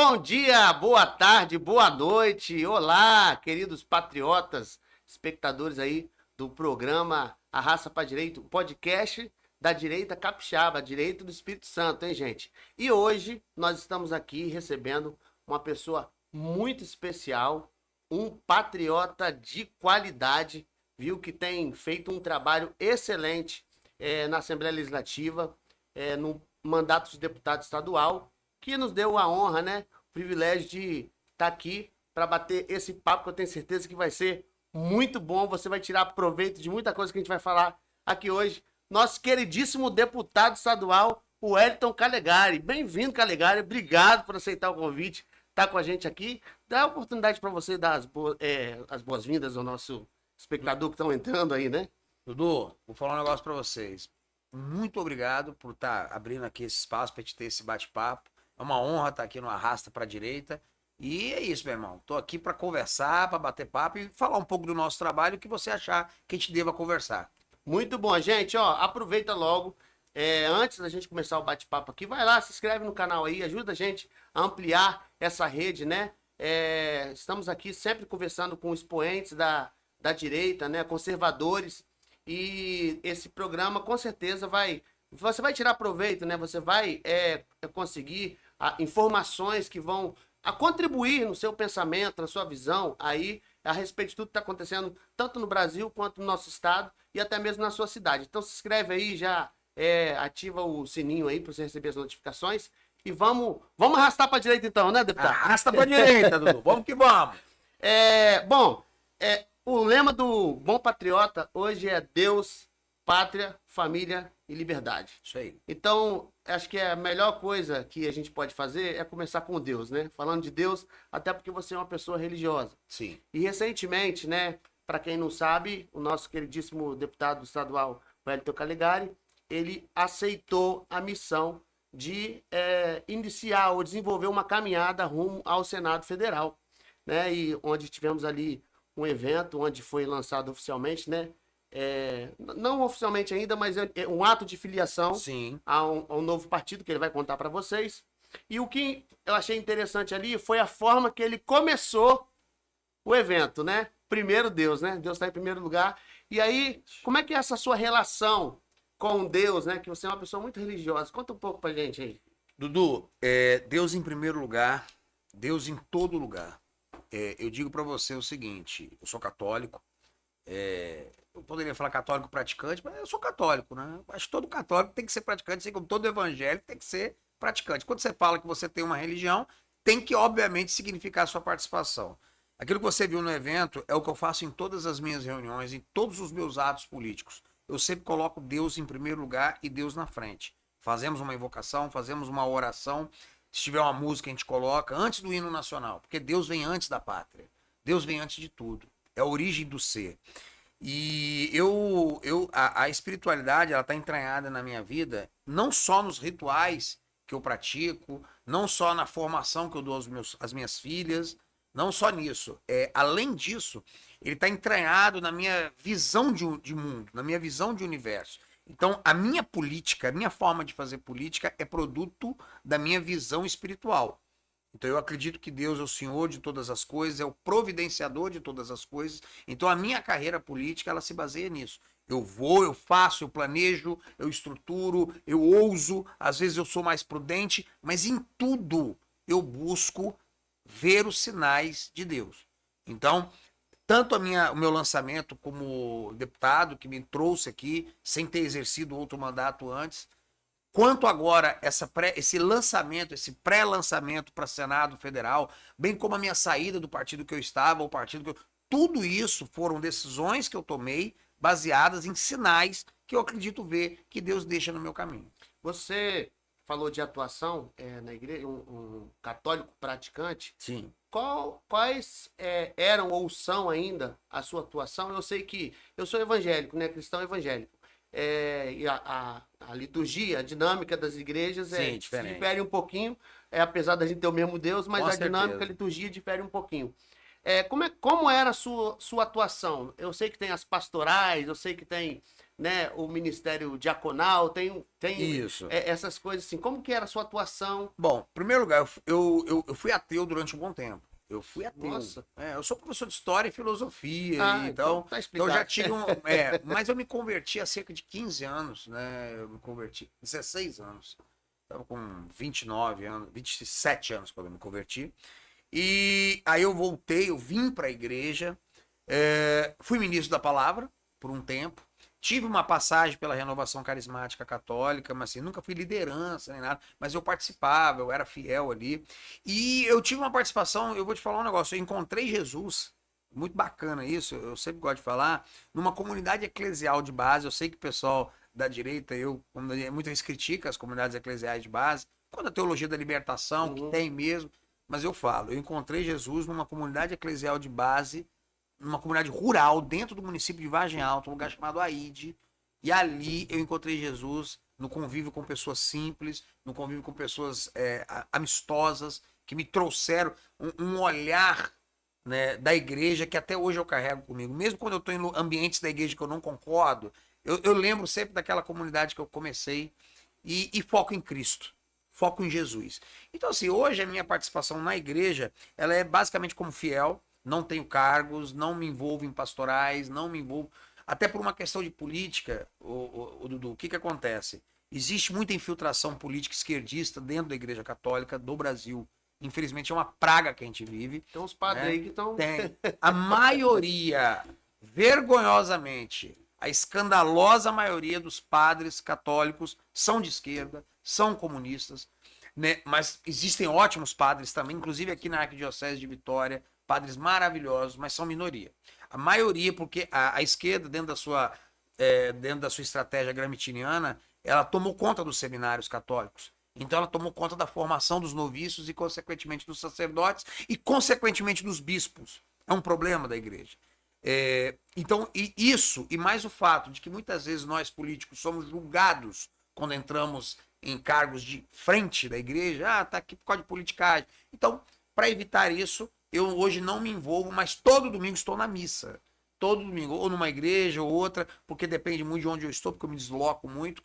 Bom dia, boa tarde, boa noite. Olá, queridos patriotas, espectadores aí do programa Arrasta pra Direita, o podcast da direita capixaba, direita do Espírito Santo, hein, gente? E hoje nós estamos aqui recebendo uma pessoa muito especial, um patriota de qualidade, viu, que tem feito um trabalho excelente na Assembleia Legislativa, no mandato de deputado estadual, que nos deu a honra, né, o privilégio de estar aqui para bater esse papo que eu tenho certeza que vai ser muito bom. Você vai tirar proveito de muita coisa que a gente vai falar aqui hoje. Nosso queridíssimo deputado estadual, o Wellington Calegari. Bem-vindo, Calegari. Obrigado por aceitar o convite, estar com a gente aqui. Dá a oportunidade para você dar as boas-vindas ao nosso espectador que estão entrando aí, né? Dudu, vou falar um negócio pra vocês. Muito obrigado por estar abrindo aqui esse espaço pra gente ter esse bate-papo. É uma honra estar aqui no Arrasta pra Direita. E é isso, meu irmão. Tô aqui pra conversar, pra bater papo e falar um pouco do nosso trabalho, o que você achar que a gente deva conversar. Muito bom, gente. Ó, aproveita logo. Antes da gente começar o bate-papo aqui, vai lá, se inscreve no canal aí, ajuda a gente a ampliar essa rede, né? Estamos aqui sempre conversando com expoentes da direita, né? Conservadores. E esse programa com certeza você vai tirar proveito, né? Você vai conseguir informações que vão contribuir no seu pensamento, na sua visão aí a respeito de tudo que está acontecendo tanto no Brasil quanto no nosso estado e até mesmo na sua cidade. Então se inscreve aí, já ativa o sininho aí para você receber as notificações e vamos arrastar para direita então, né, deputado? Arrasta pra direita, Dudu. Vamos que vamos. Bom, o lema do Bom Patriota hoje é Deus, Pátria, Família e Liberdade. Isso aí. Então, acho que a melhor coisa que a gente pode fazer é começar com Deus, né? Falando de Deus, até porque você é uma pessoa religiosa. Sim. E recentemente, né, para quem não sabe, o nosso queridíssimo deputado estadual, Wellington Calegari, ele aceitou a missão de iniciar ou desenvolver uma caminhada rumo ao Senado Federal, né? E onde tivemos ali um evento onde foi lançado oficialmente, né? Não oficialmente ainda, mas é um ato de filiação Sim. a um novo partido que ele vai contar para vocês. E o que eu achei interessante ali foi a forma que ele começou o evento, né? Primeiro Deus, né? Deus está em primeiro lugar. E aí, como é que é essa sua relação com Deus, né? Que você é uma pessoa muito religiosa. Conta um pouco pra gente aí. Dudu, Deus em primeiro lugar, Deus em todo lugar. Eu digo pra você o seguinte, eu sou católico, eu poderia falar católico praticante, mas eu sou católico, né? Acho que todo católico tem que ser praticante, assim como todo evangélico tem que ser praticante. Quando você fala que você tem uma religião, tem que, obviamente, significar a sua participação. Aquilo que você viu no evento é o que eu faço em todas as minhas reuniões, em todos os meus atos políticos. Eu sempre coloco Deus em primeiro lugar e Deus na frente. Fazemos uma invocação, fazemos uma oração. Se tiver uma música, a gente coloca antes do hino nacional, porque Deus vem antes da pátria. Deus vem antes de tudo. É a origem do ser. E a espiritualidade, ela está entranhada na minha vida, não só nos rituais que eu pratico, não só na formação que eu dou às minhas filhas, não só nisso. Além disso, ele está entranhado na minha visão de mundo, na minha visão de universo. Então, a minha política, a minha forma de fazer política é produto da minha visão espiritual. Então, eu acredito que Deus é o Senhor de todas as coisas, é o providenciador de todas as coisas. Então, a minha carreira política, ela se baseia nisso. Eu vou, eu faço, eu planejo, eu estruturo, eu ouso, às vezes eu sou mais prudente, mas em tudo eu busco ver os sinais de Deus. Então, tanto o meu lançamento como deputado, que me trouxe aqui, sem ter exercido outro mandato antes, quanto agora esse lançamento, esse pré-lançamento para Senado Federal, bem como a minha saída do partido que eu estava, tudo isso foram decisões que eu tomei baseadas em sinais que eu acredito ver que Deus deixa no meu caminho. Você falou de atuação na igreja, um católico praticante. Sim. Quais eram ou são ainda a sua atuação? Eu sei que eu sou evangélico, né? Cristão evangélico. E a liturgia, a dinâmica das igrejas Sim, diferente. difere um pouquinho, apesar da gente ter o mesmo Deus, mas Com a certeza. dinâmica, a liturgia difere um pouquinho. Como era a sua atuação? Eu sei que tem as pastorais, eu sei que tem, né, o ministério diaconal, tem Isso. essas coisas assim. Como que era a sua atuação? Bom, em primeiro lugar, eu fui ateu durante um bom tempo. Eu fui ateu. Nossa. Eu sou professor de História e Filosofia, Então tá então eu já explicado. tive mas eu me converti há cerca de 15 anos, né? Eu me converti, 16 anos. Estava com 29 anos, 27 anos quando eu me converti. E aí eu voltei, eu vim para a igreja, fui ministro da palavra por um tempo. Tive uma passagem pela Renovação Carismática Católica, mas assim, nunca fui liderança nem nada, mas eu participava, eu era fiel ali. E eu tive uma participação, eu vou te falar um negócio, eu encontrei Jesus, muito bacana isso, eu sempre gosto de falar, numa comunidade eclesial de base. Eu sei que o pessoal da direita, muitas vezes critica as comunidades eclesiais de base, quando a teologia da libertação, que Uhum. tem mesmo, mas eu falo, eu encontrei Jesus numa comunidade eclesial de base, numa comunidade rural, dentro do município de Vargem Alta, um lugar chamado Aide. E ali eu encontrei Jesus no convívio com pessoas simples, no convívio com pessoas amistosas, que me trouxeram um olhar, né, da igreja que até hoje eu carrego comigo. Mesmo quando eu estou em ambientes da igreja que eu não concordo, eu lembro sempre daquela comunidade que eu comecei e foco em Cristo. Foco em Jesus. Então, assim, hoje a minha participação na igreja, ela é basicamente como fiel. Não tenho cargos, não me envolvo em pastorais, não me envolvo. Até por uma questão de política, o Dudu, o que acontece? Existe muita infiltração política esquerdista dentro da Igreja Católica do Brasil. Infelizmente é uma praga que a gente vive. Tem uns padres né? aí que estão. Tem. A maioria, vergonhosamente, a escandalosa maioria dos padres católicos são de esquerda, são comunistas, né? Mas existem ótimos padres também, inclusive aqui na Arquidiocese de Vitória, padres maravilhosos, mas são minoria. A maioria, porque a esquerda, dentro da sua estratégia gramsciana, ela tomou conta dos seminários católicos. Então ela tomou conta da formação dos noviços e, consequentemente, dos sacerdotes e, consequentemente, dos bispos. É um problema da igreja. Então, isso, e mais o fato de que muitas vezes nós políticos somos julgados quando entramos em cargos de frente da igreja, tá aqui por causa de politicagem. Então, para evitar isso, eu hoje não me envolvo, mas todo domingo estou na missa. Todo domingo, ou numa igreja ou outra, porque depende muito de onde eu estou, porque eu me desloco muito,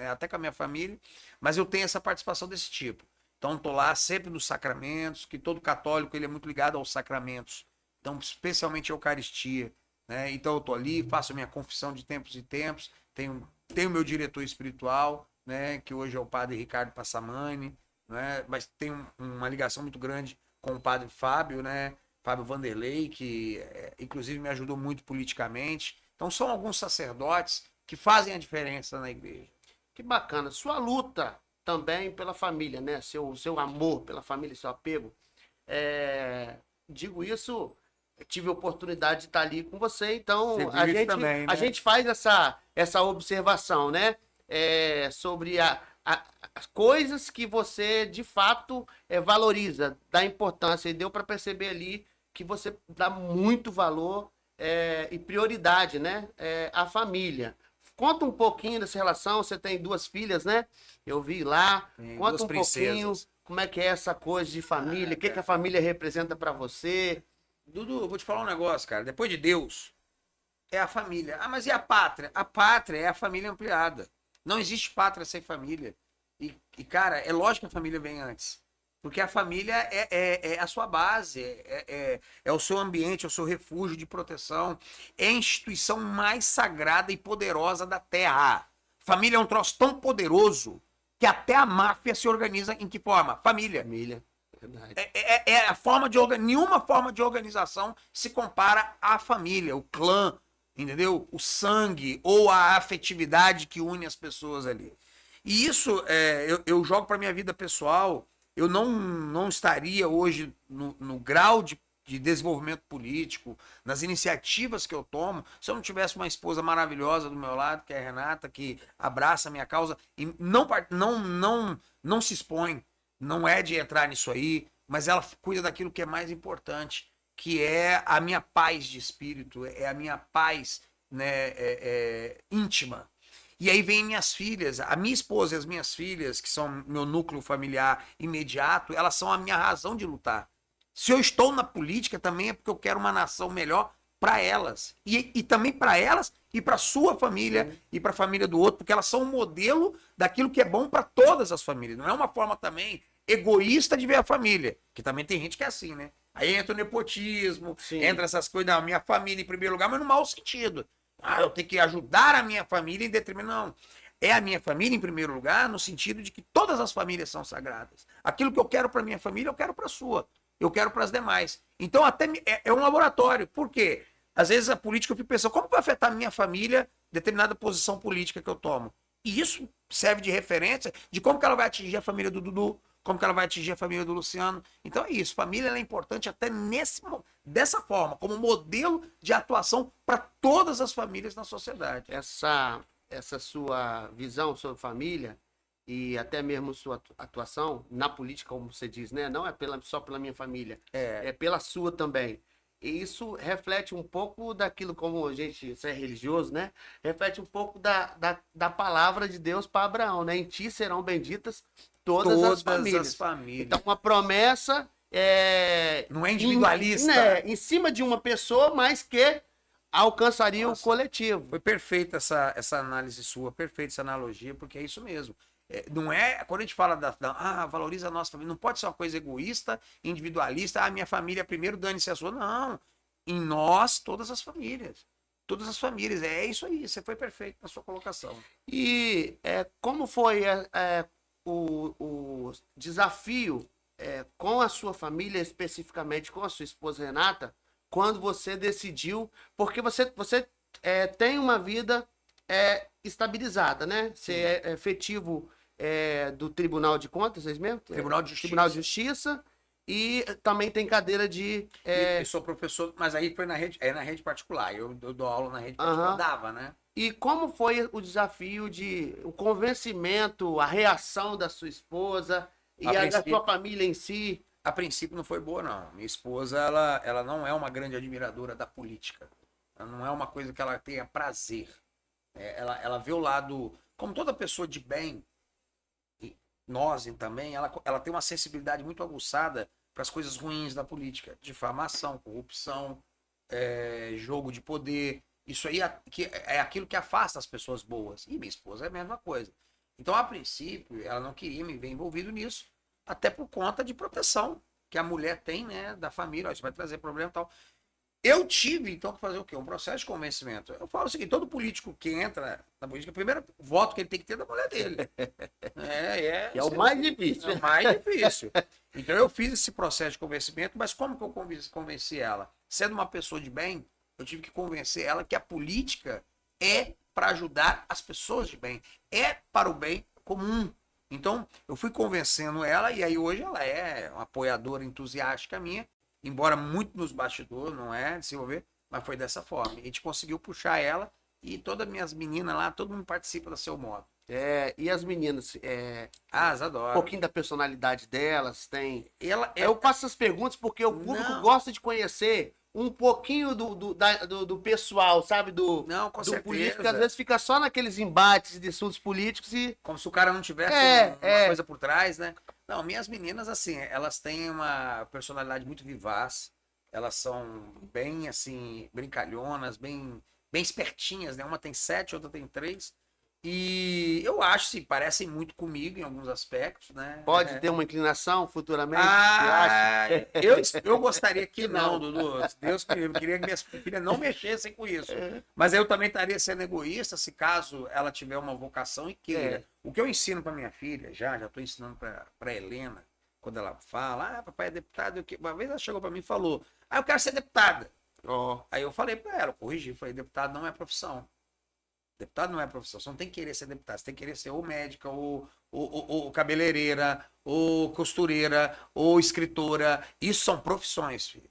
até com a minha família, mas eu tenho essa participação desse tipo. Então, estou lá sempre nos sacramentos, que todo católico ele é muito ligado aos sacramentos. Então, especialmente a Eucaristia. Né? Então, eu estou ali, faço a minha confissão de tempos em tempos, tenho meu diretor espiritual, né? Que hoje é o padre Ricardo Passamani, né? Mas tem uma ligação muito grande com o padre Fábio, né? Fábio Vanderlei, que inclusive me ajudou muito politicamente. Então são alguns sacerdotes que fazem a diferença na igreja. Que bacana. Sua luta também pela família, né? Seu amor pela família, seu apego. Digo isso, tive a oportunidade de estar ali com você, então Você vive isso também, né? a gente faz essa observação, né? Sobre as coisas que você de fato valoriza, dá importância, e deu para perceber ali que você dá muito valor e prioridade, né? À família. Conta um pouquinho dessa relação, você tem duas filhas, né? Eu vi lá. Tem Conta duas um pouquinho princesas. como é que é essa coisa de família, o que a família representa para você. Dudu, eu vou te falar um negócio, cara. Depois de Deus, é a família. Ah, mas e a pátria? A pátria é a família ampliada. Não existe pátria sem família. Cara, é lógico que a família vem antes. Porque a família é a sua base, é o seu ambiente, é o seu refúgio de proteção. É a instituição mais sagrada e poderosa da Terra. Família é um troço tão poderoso que até a máfia se organiza em que forma? Família. Família, verdade. A forma de nenhuma forma de organização se compara à família, o clã, entendeu? O sangue ou a afetividade que une as pessoas ali. E isso eu jogo para minha vida pessoal. Eu não estaria hoje no grau de desenvolvimento político, nas iniciativas que eu tomo, se eu não tivesse uma esposa maravilhosa do meu lado, que é a Renata, que abraça a minha causa e não se expõe, não é de entrar nisso aí, mas ela cuida daquilo que é mais importante, que é a minha paz de espírito, é a minha paz, né, íntima. E aí vem minhas filhas, a minha esposa e as minhas filhas, que são meu núcleo familiar imediato, elas são a minha razão de lutar. Se eu estou na política também é porque eu quero uma nação melhor para elas. E também para elas e para sua família e para a família do outro, porque elas são um modelo daquilo que é bom para todas as famílias. Não é uma forma também egoísta de ver a família, que também tem gente que é assim, né? Aí entra o nepotismo, Sim. entra essas coisas, não, minha família em primeiro lugar, mas no mau sentido. Ah, eu tenho que ajudar a minha família em detrimento. Não. É a minha família em primeiro lugar, no sentido de que todas as famílias são sagradas. Aquilo que eu quero para minha família, eu quero para a sua. Eu quero para as demais. Então, até é um laboratório. Por quê? Às vezes a política eu fico pensando, como vai afetar a minha família determinada posição política que eu tomo? E isso serve de referência de como que ela vai atingir a família do Dudu, como que ela vai atingir a família do Luciano. Então é isso, família ela é importante até dessa forma, como modelo de atuação para todas as famílias na sociedade. Essa sua visão sobre família e até mesmo sua atuação na política, como você diz, né? Não é só pela minha família, é pela sua também. E isso reflete um pouco daquilo, como a gente, você é religioso, né? Reflete um pouco da palavra de Deus para Abraão, né? Em ti serão benditas todas as famílias. Então, uma promessa não é individualista. Em cima de uma pessoa, mas que alcançaria o coletivo. Foi perfeita essa análise sua, perfeita essa analogia, porque é isso mesmo. Não é, quando a gente fala valoriza a nossa família, não pode ser uma coisa egoísta, individualista, minha família primeiro, dane-se a sua. Não, em nós, todas as famílias. Todas as famílias, é isso aí, você foi perfeito na sua colocação. E como foi o desafio com a sua família, especificamente com a sua esposa Renata, quando você decidiu, porque você tem uma vida estabilizada, né? Você é efetivo do Tribunal de Contas, vocês mesmo? Tribunal de Justiça. Tribunal de Justiça. E também tem cadeira de... Eu sou professor, mas aí foi na rede particular. Eu dou aula na rede particular, dava, né? E como foi o desafio o convencimento, a reação da sua esposa e da sua família em si? A princípio não foi boa, não. Minha esposa, ela não é uma grande admiradora da política. Ela não é uma coisa que ela tenha prazer. Ela vê o lado... Como toda pessoa de bem, e nós também, ela tem uma sensibilidade muito aguçada para as coisas ruins da política. Difamação, corrupção, jogo de poder. Isso aí é aquilo que afasta as pessoas boas. E minha esposa é a mesma coisa. Então, a princípio, ela não queria me ver envolvido nisso, até por conta de proteção que a mulher tem, né, da família. Isso vai trazer problema e tal. Eu tive, então, que fazer o quê? Um processo de convencimento. Eu falo o seguinte, todo político que entra na política, o primeiro voto que ele tem que ter é da mulher dele. É o mais difícil. É o mais difícil. Então, eu fiz esse processo de convencimento, mas como que eu convenci ela? Sendo uma pessoa de bem, eu tive que convencer ela que a política é para ajudar as pessoas de bem. É para o bem comum. Então, eu fui convencendo ela e aí hoje ela é uma apoiadora entusiástica minha, embora muito nos bastidores, não é, desenvolver, mas foi dessa forma. A gente conseguiu puxar ela e todas as minhas meninas lá, todo mundo participa do seu modo. E as meninas, elas adoram. Um pouquinho da personalidade delas, tem... Eu faço essas perguntas porque o público gosta de conhecer um pouquinho do pessoal, sabe? Do político, que às vezes fica só naqueles embates de assuntos políticos e... Como se o cara não tivesse uma coisa por trás, né? Não, minhas meninas, assim, elas têm uma personalidade muito vivaz, elas são bem, assim, brincalhonas, bem espertinhas, né? Uma tem 7, outra tem 3. E eu acho, sim, parecem muito comigo em alguns aspectos, né? Pode ter uma inclinação futuramente? Eu gostaria que não, Dudu. Deus queria que minhas filhas não mexessem com isso. Mas eu também estaria sendo egoísta se caso ela tiver uma vocação e queira. O que eu ensino para minha filha, já estou ensinando para Helena, quando ela fala, papai é deputado. Uma vez ela chegou para mim e falou, eu quero ser deputada. Aí eu falei para ela, corrigi, falei, deputado não é profissão. Deputado não é profissão, você não tem que querer ser deputado, você tem que querer ser ou médica, ou cabeleireira, ou costureira, ou escritora. Isso são profissões, filho.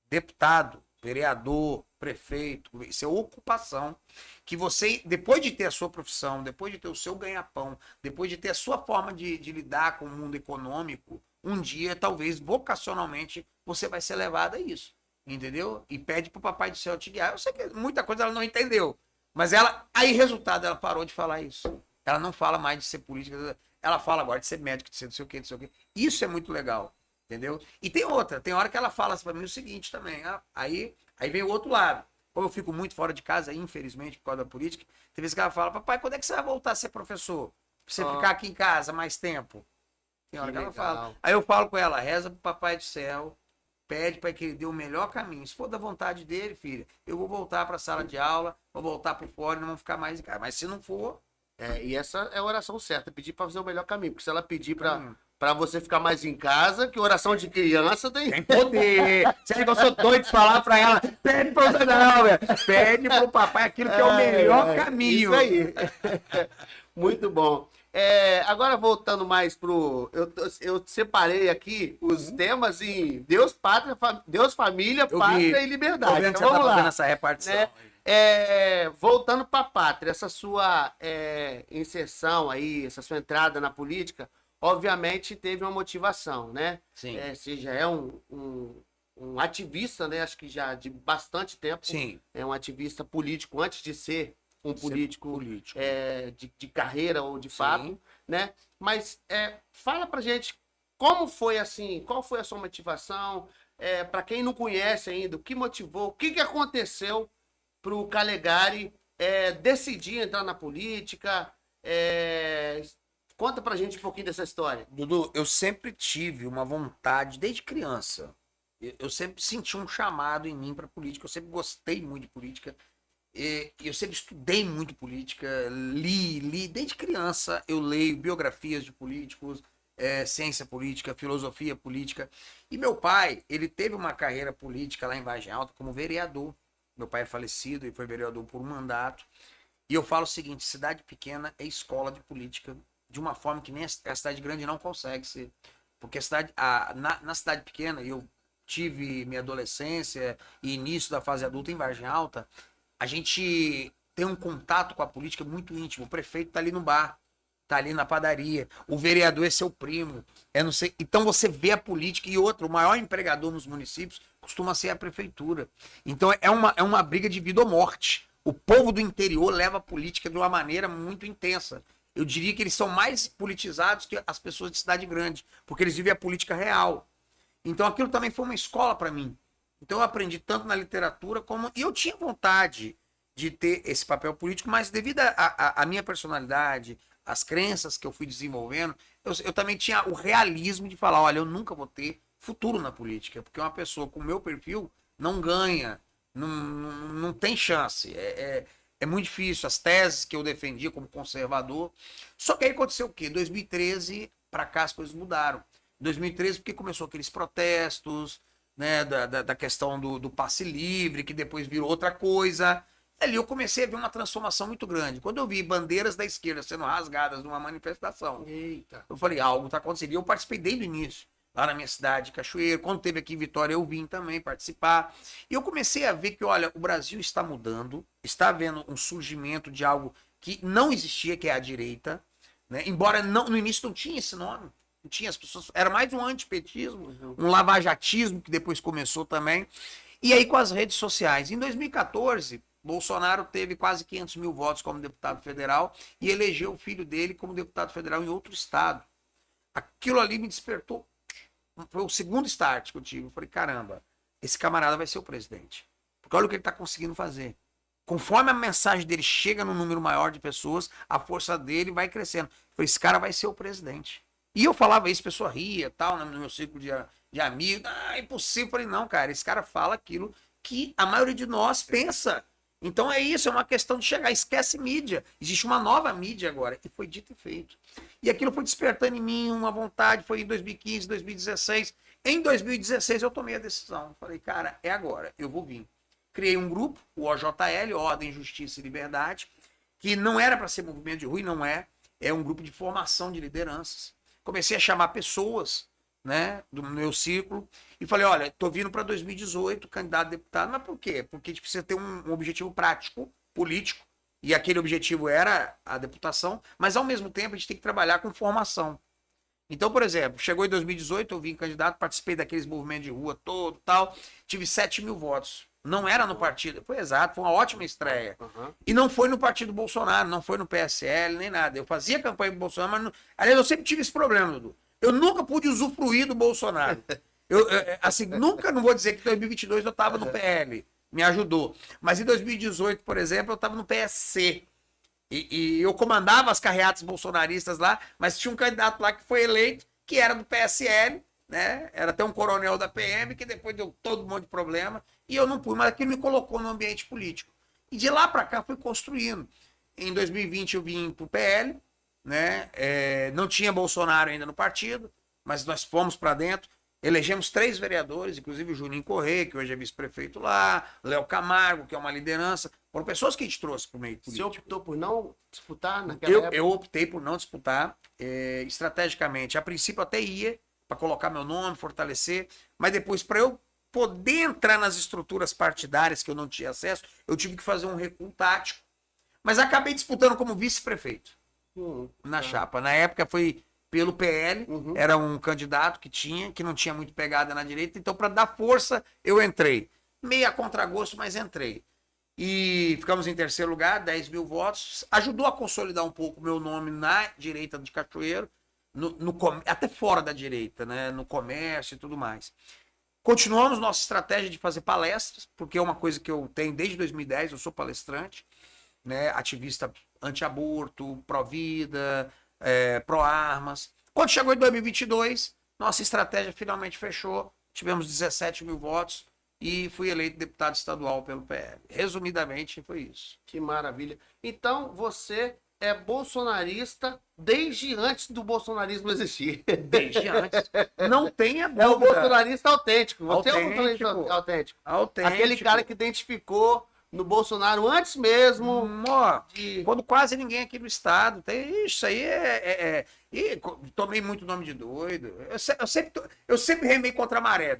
Deputado, vereador, prefeito, isso é ocupação. Que você, depois de ter a sua profissão, depois de ter o seu ganha-pão, depois de ter a sua forma de lidar com o mundo econômico, um dia, talvez, vocacionalmente, você vai ser levado a isso. Entendeu? E pede pro Papai do Céu te guiar. Eu sei que muita coisa ela não entendeu. Mas aí resultado, ela parou de falar isso. Ela não fala mais de ser política, ela fala agora de ser médica, de ser não sei o quê, não sei o quê. Isso é muito legal, entendeu? E tem hora que ela fala para mim o seguinte também, aí Aí vem o outro lado. Como eu fico muito fora de casa, infelizmente, por causa da política, tem vezes que ela fala, papai, quando é que você vai voltar a ser professor? Pra você ficar aqui em casa mais tempo? Tem hora que ela fala. Aí eu falo com ela, reza pro papai do céu, pede para que ele dê o melhor caminho. Se for da vontade dele, filha, eu vou voltar para a sala de aula, vou voltar pro fora e não vou ficar mais em casa. Mas se não for... E essa é a oração certa, pedir para fazer o melhor caminho. Porque se ela pedir para você ficar mais em casa, que oração de criança tem poder. Você acha que eu sou doido de falar para ela? Pede para você não, velho. Pede pro papai aquilo que é o melhor caminho. Isso aí. Muito bom. Agora voltando mais pro... Eu separei aqui os temas em Deus, pátria, Deus, família, pátria e liberdade. Então, vamos lá. Essa repartição. Né? Voltando para a pátria, essa sua inserção aí, essa sua entrada na política, obviamente teve uma motivação, né? Sim. Você já é um ativista, né? Acho que já de bastante tempo. Sim. É um ativista político antes de ser um político. De carreira ou de fato, né? Mas fala pra gente como foi assim, qual foi a sua motivação? Para quem não conhece ainda, o que motivou, o que aconteceu para o Calegari decidir entrar na política? Conta pra gente um pouquinho dessa história. Dudu, eu sempre tive uma vontade, desde criança. Eu sempre senti um chamado em mim para política. Eu sempre gostei muito de política. Eu sempre estudei muito política. Li. Desde criança eu leio biografias de políticos, ciência política, filosofia política. E meu pai, ele teve uma carreira política lá em Vargem Alta como vereador. Meu pai é falecido e foi vereador por um mandato. E eu falo o seguinte, cidade pequena é escola de política de uma forma que nem a cidade grande não consegue ser. Porque na cidade pequena, eu tive minha adolescência e início da fase adulta em Vargem Alta, a gente tem um contato com a política muito íntimo. O prefeito tá ali no bar, tá ali na padaria, o vereador é seu primo, não sei. Então você vê a política e outro, o maior empregador nos municípios costuma ser a prefeitura. Então é uma briga de vida ou morte. O povo do interior leva a política de uma maneira muito intensa. Eu diria que eles são mais politizados que as pessoas de cidade grande, porque eles vivem a política real. Então aquilo também foi uma escola para mim. Então eu aprendi tanto na literatura como... E eu tinha vontade de ter esse papel político, mas devido à minha personalidade, às crenças que eu fui desenvolvendo, eu também tinha o realismo de falar, olha, eu nunca vou ter futuro na política, porque uma pessoa com o meu perfil não ganha, não tem chance. É muito difícil. As teses que eu defendia como conservador. Só que aí aconteceu o quê? 2013 para cá as coisas mudaram. 2013 porque começou aqueles protestos, né, da questão do passe livre, que depois virou outra coisa. Ali eu comecei a ver uma transformação muito grande. Quando eu vi bandeiras da esquerda sendo rasgadas numa manifestação, eu falei, algo está acontecendo. E eu participei desde o início, lá na minha cidade, Cachoeiro. Quando teve aqui em Vitória, eu vim também participar. E eu comecei a ver que, olha, o Brasil está mudando, está havendo um surgimento de algo que não existia, que é a direita, né? Embora no início não tinha esse nome. Não tinha, as pessoas, era mais um antipetismo, um lavajatismo que depois começou também. E aí com as redes sociais. Em 2014, Bolsonaro teve quase 500 mil votos como deputado federal e elegeu o filho dele como deputado federal em outro estado. Aquilo ali me despertou. Foi o segundo start que eu tive. Eu falei, caramba, esse camarada vai ser o presidente. Porque olha o que ele está conseguindo fazer. Conforme a mensagem dele chega num número maior de pessoas, a força dele vai crescendo. Eu falei, esse cara vai ser o presidente. E eu falava isso, a pessoa ria, tal, no meu círculo de amigos. É impossível. Eu falei, não, cara, esse cara fala aquilo que a maioria de nós pensa. Então é isso, é uma questão de chegar. Esquece mídia. Existe uma nova mídia agora. E foi dito e feito. E aquilo foi despertando em mim uma vontade. Foi em 2015, 2016. Em 2016 eu tomei a decisão. Falei, cara, é agora. Eu vou vir. Criei um grupo, o OJL, Ordem, Justiça e Liberdade, que não era para ser movimento de rua, e não é. É um grupo de formação de lideranças. Comecei a chamar pessoas, né, do meu círculo e falei, olha, tô vindo para 2018, candidato a deputado, mas por quê? Porque a gente precisa ter um objetivo prático, político, e aquele objetivo era a deputação, mas ao mesmo tempo a gente tem que trabalhar com formação. Então, por exemplo, chegou em 2018, eu vim candidato, participei daqueles movimentos de rua todo, tal, tive 7 mil votos. Não era no partido, foi exato, foi uma ótima estreia. E não foi no partido Bolsonaro, não foi no PSL, nem nada. Eu fazia campanha pro Bolsonaro, mas aliás, eu sempre tive esse problema, Dudu. Eu nunca pude usufruir do Bolsonaro. Assim, nunca, não vou dizer que em 2022 eu tava no PL. me ajudou. Mas em 2018, por exemplo, eu estava no PSC. E eu comandava as carreatas bolsonaristas lá, mas tinha um candidato lá que foi eleito, que era do PSL, né? Era até um coronel da PM, que depois deu todo um monte de problema, e eu não fui, mas aquilo me colocou no ambiente político. E de lá para cá fui construindo. Em 2020 eu vim para o PL, né? Não tinha Bolsonaro ainda no partido, mas nós fomos para dentro. Elegemos 3 vereadores, inclusive o Juninho Corrêa, que hoje é vice-prefeito lá, Léo Camargo, que é uma liderança. Foram pessoas que a gente trouxe para o meio político. Você optou por não disputar naquela época? Eu optei por não disputar, estrategicamente. A princípio até ia, para colocar meu nome, fortalecer, mas depois, para eu poder entrar nas estruturas partidárias que eu não tinha acesso, eu tive que fazer um recuo tático. Mas acabei disputando como vice-prefeito na chapa. Na época foi pelo PL, era um candidato que não tinha muito pegada na direita, então para dar força eu entrei. Meio a contragosto, mas entrei. E ficamos em terceiro lugar, 10 mil votos. Ajudou a consolidar um pouco o meu nome na direita de Cachoeiro, até fora da direita, né? No comércio e tudo mais. Continuamos nossa estratégia de fazer palestras, porque é uma coisa que eu tenho desde 2010, eu sou palestrante, né? Ativista anti-aborto, pró-vida, pró-armas. Quando chegou em 2022, nossa estratégia finalmente fechou, tivemos 17 mil votos e fui eleito deputado estadual pelo PL. Resumidamente, foi isso. Que maravilha. Então, você é bolsonarista desde antes do bolsonarismo existir. Desde antes. Não tenha dúvida. É o bolsonarista autêntico. Você é o bolsonarista Autêntico. Aquele cara que identificou no Bolsonaro antes mesmo. Quando quase ninguém aqui no estado. Isso aí tomei muito nome de doido. Eu sempre remei contra a maré.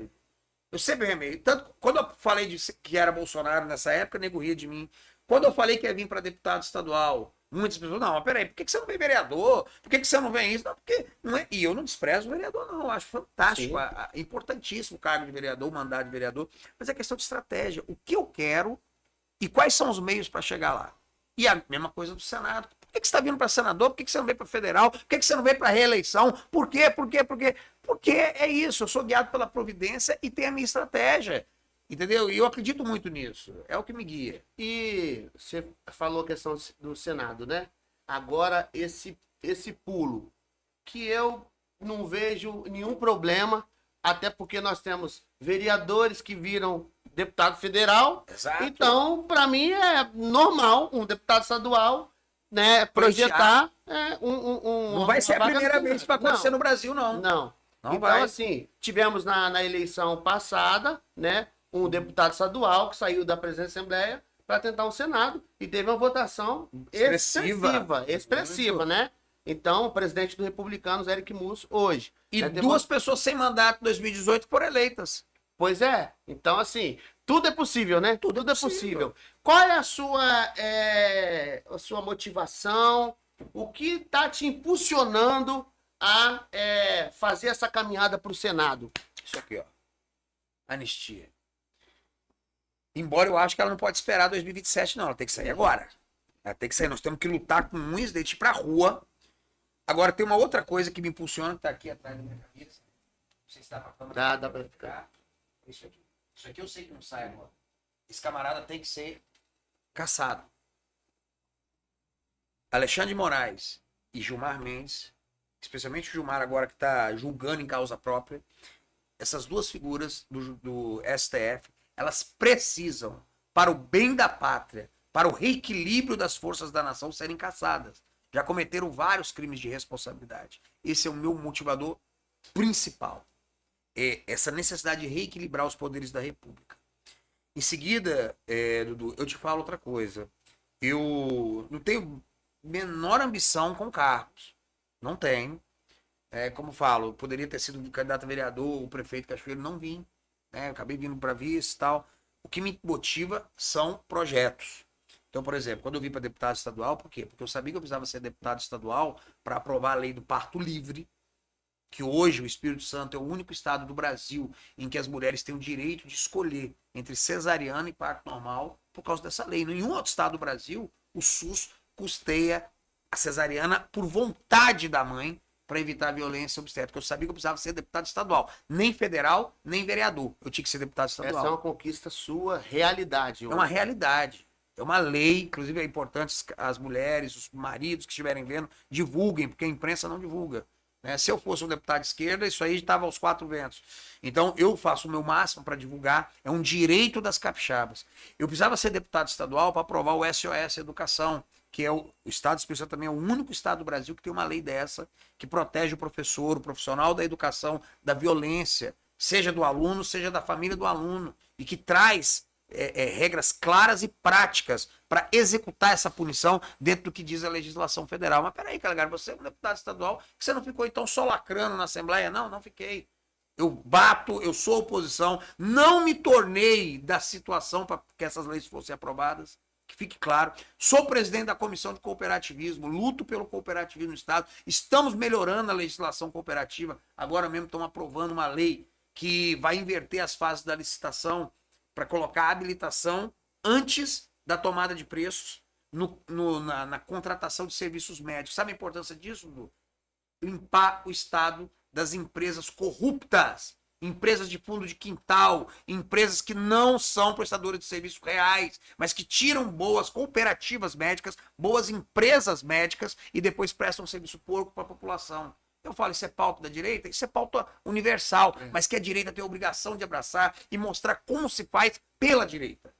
Eu sempre remei. Tanto quando eu falei que era Bolsonaro nessa época, nego ria de mim. Quando eu falei que ia vir para deputado estadual, muitas pessoas, não, peraí, por que você não vem vereador? Por que você não vem isso? Não, porque não é. E eu não desprezo o vereador, não. Eu acho fantástico, importantíssimo o cargo de vereador, o mandato de vereador. Mas é questão de estratégia. O que eu quero e quais são os meios para chegar lá? E a mesma coisa do Senado. Por que você está vindo para senador? Por que você não veio para federal? Por que você não veio para reeleição? Por quê? Porque é isso. Eu sou guiado pela providência e tenho a minha estratégia. Entendeu? E eu acredito muito nisso. É o que me guia. E você falou a questão do Senado, né? Agora, esse pulo, que eu não vejo nenhum problema, até porque nós temos vereadores que viram deputado federal. Exato. Então, para mim, é normal um deputado estadual, né, projetar não vai ser a primeira vez que vai acontecer no Brasil, não. Não então, vai. assim, tivemos na eleição passada, né, um deputado estadual que saiu da presidência da Assembleia para tentar o Senado e teve uma votação expressiva, né? Então, o presidente do Republicanos, Eric Musso, hoje. E duas pessoas sem mandato em 2018 foram eleitas. Pois é. Então, assim, tudo é possível, né? Tudo é possível. Qual é a sua motivação? O que está te impulsionando a fazer essa caminhada para o Senado? Isso aqui, ó. Anistia. Embora eu acho que ela não pode esperar 2027, não. Ela tem que sair agora. Ela tem que sair. Nós temos que lutar com unhas e dentes pra rua. Agora tem uma outra coisa que me impulsiona, que tá aqui atrás da minha cabeça. Não sei se dá pra câmera. Dá pra ficar. Isso aqui. Isso aqui eu sei que não sai agora. Esse camarada tem que ser caçado. Alexandre de Moraes e Gilmar Mendes, especialmente o Gilmar agora que está julgando em causa própria, essas duas figuras do STF, elas precisam, para o bem da pátria, para o reequilíbrio das forças da nação, serem caçadas. Já cometeram vários crimes de responsabilidade. Esse é o meu motivador principal. É essa necessidade de reequilibrar os poderes da República. Em seguida, Dudu, eu te falo outra coisa. Eu não tenho menor ambição com cargos. Não tenho. Como falo, eu poderia ter sido candidato a vereador, o prefeito Cachoeiro, não vim. Acabei vindo para vice e tal. O que me motiva são projetos. Então, por exemplo, quando eu vim para deputado estadual, por quê? Porque eu sabia que eu precisava ser deputado estadual para aprovar a lei do parto livre, que hoje o Espírito Santo é o único estado do Brasil em que as mulheres têm o direito de escolher entre cesariana e parto normal por causa dessa lei. Em nenhum outro estado do Brasil, o SUS custeia a cesariana por vontade da mãe, para evitar a violência obstétrica. Eu sabia que eu precisava ser deputado estadual, nem federal, nem vereador. Eu tinha que ser deputado estadual. Essa é uma conquista sua, realidade. É uma realidade. É uma lei, inclusive é importante as mulheres, os maridos que estiverem vendo, divulguem, porque a imprensa não divulga. Né? Se eu fosse um deputado de esquerda, isso aí estava aos quatro ventos. Então, eu faço o meu máximo para divulgar, é um direito das capixabas. Eu precisava ser deputado estadual para aprovar o SOS Educação, que é o Estado Espírito Santo também é o único estado do Brasil que tem uma lei dessa, que protege o professor, o profissional da educação, da violência, seja do aluno, seja da família do aluno, e que traz regras claras e práticas para executar essa punição dentro do que diz a legislação federal. Mas peraí, Calegari, você é um deputado estadual, que você não ficou então só lacrando na Assembleia? Não, não fiquei. Eu bato, eu sou oposição, não me tornei da situação para que essas leis fossem aprovadas, que fique claro. Sou presidente da Comissão de Cooperativismo, luto pelo cooperativismo no Estado, estamos melhorando a legislação cooperativa, agora mesmo estamos aprovando uma lei que vai inverter as fases da licitação para colocar a habilitação antes da tomada de preços na contratação de serviços médicos. Sabe a importância disso, Dudu? Limpar o Estado das empresas corruptas, empresas de fundo de quintal, empresas que não são prestadoras de serviços reais, mas que tiram boas cooperativas médicas, boas empresas médicas e depois prestam um serviço porco para a população. Eu falo, isso é pauta da direita? Isso é pauta universal, mas que a direita tem a obrigação de abraçar e mostrar como se faz pela direita.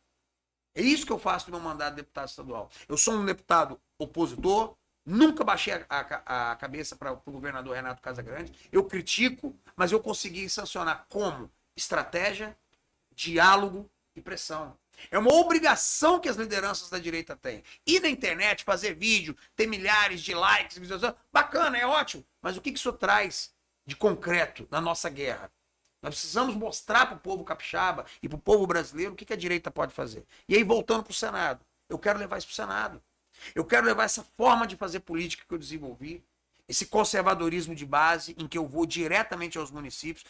É isso que eu faço no meu mandato de deputado estadual. Eu sou um deputado opositor, nunca baixei a cabeça para o governador Renato Casagrande. Eu critico, mas eu consegui sancionar como? Estratégia, diálogo e pressão. É uma obrigação que as lideranças da direita têm. Ir na internet, fazer vídeo, ter milhares de likes, visualizações, bacana, é ótimo. Mas o que isso traz de concreto na nossa guerra? Nós precisamos mostrar para o povo capixaba e para o povo brasileiro o que a direita pode fazer. E aí, voltando para o Senado, eu quero levar isso para o Senado. Eu quero levar essa forma de fazer política que eu desenvolvi, esse conservadorismo de base em que eu vou diretamente aos municípios.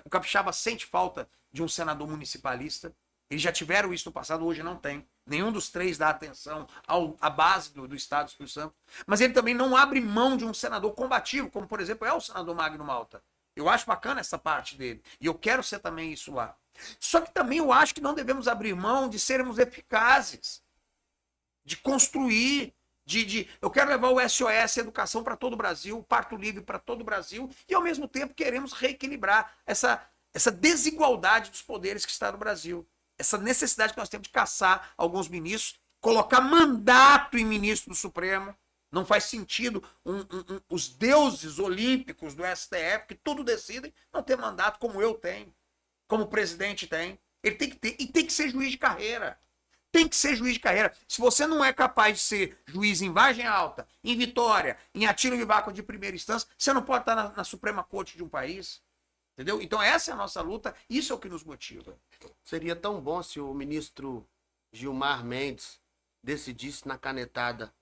O capixaba sente falta de um senador municipalista. Eles já tiveram isso no passado, hoje não tem. Nenhum dos três dá atenção à base do Estado do Espírito Santo. Mas ele também não abre mão de um senador combativo, como, por exemplo, é o senador Magno Malta. Eu acho bacana essa parte dele. E eu quero ser também isso lá. Só que também eu acho que não devemos abrir mão de sermos eficazes. De construir. Eu quero levar o SOS Educação para todo o Brasil, o Parto Livre para todo o Brasil. E, ao mesmo tempo, queremos reequilibrar essa desigualdade dos poderes que está no Brasil. Essa necessidade que nós temos de caçar alguns ministros, colocar mandato em ministro do Supremo. Não faz sentido os deuses olímpicos do STF, que tudo decidem, não ter mandato como eu tenho, como o presidente tem. Ele tem que ter, e tem que ser juiz de carreira. Tem que ser juiz de carreira. Se você não é capaz de ser juiz em Vargem Alta, em Vitória, em Atílio Vivaco de primeira instância, você não pode estar na Suprema Corte de um país. Entendeu? Então essa é a nossa luta, isso é o que nos motiva. Seria tão bom se o ministro Gilmar Mendes decidisse na canetada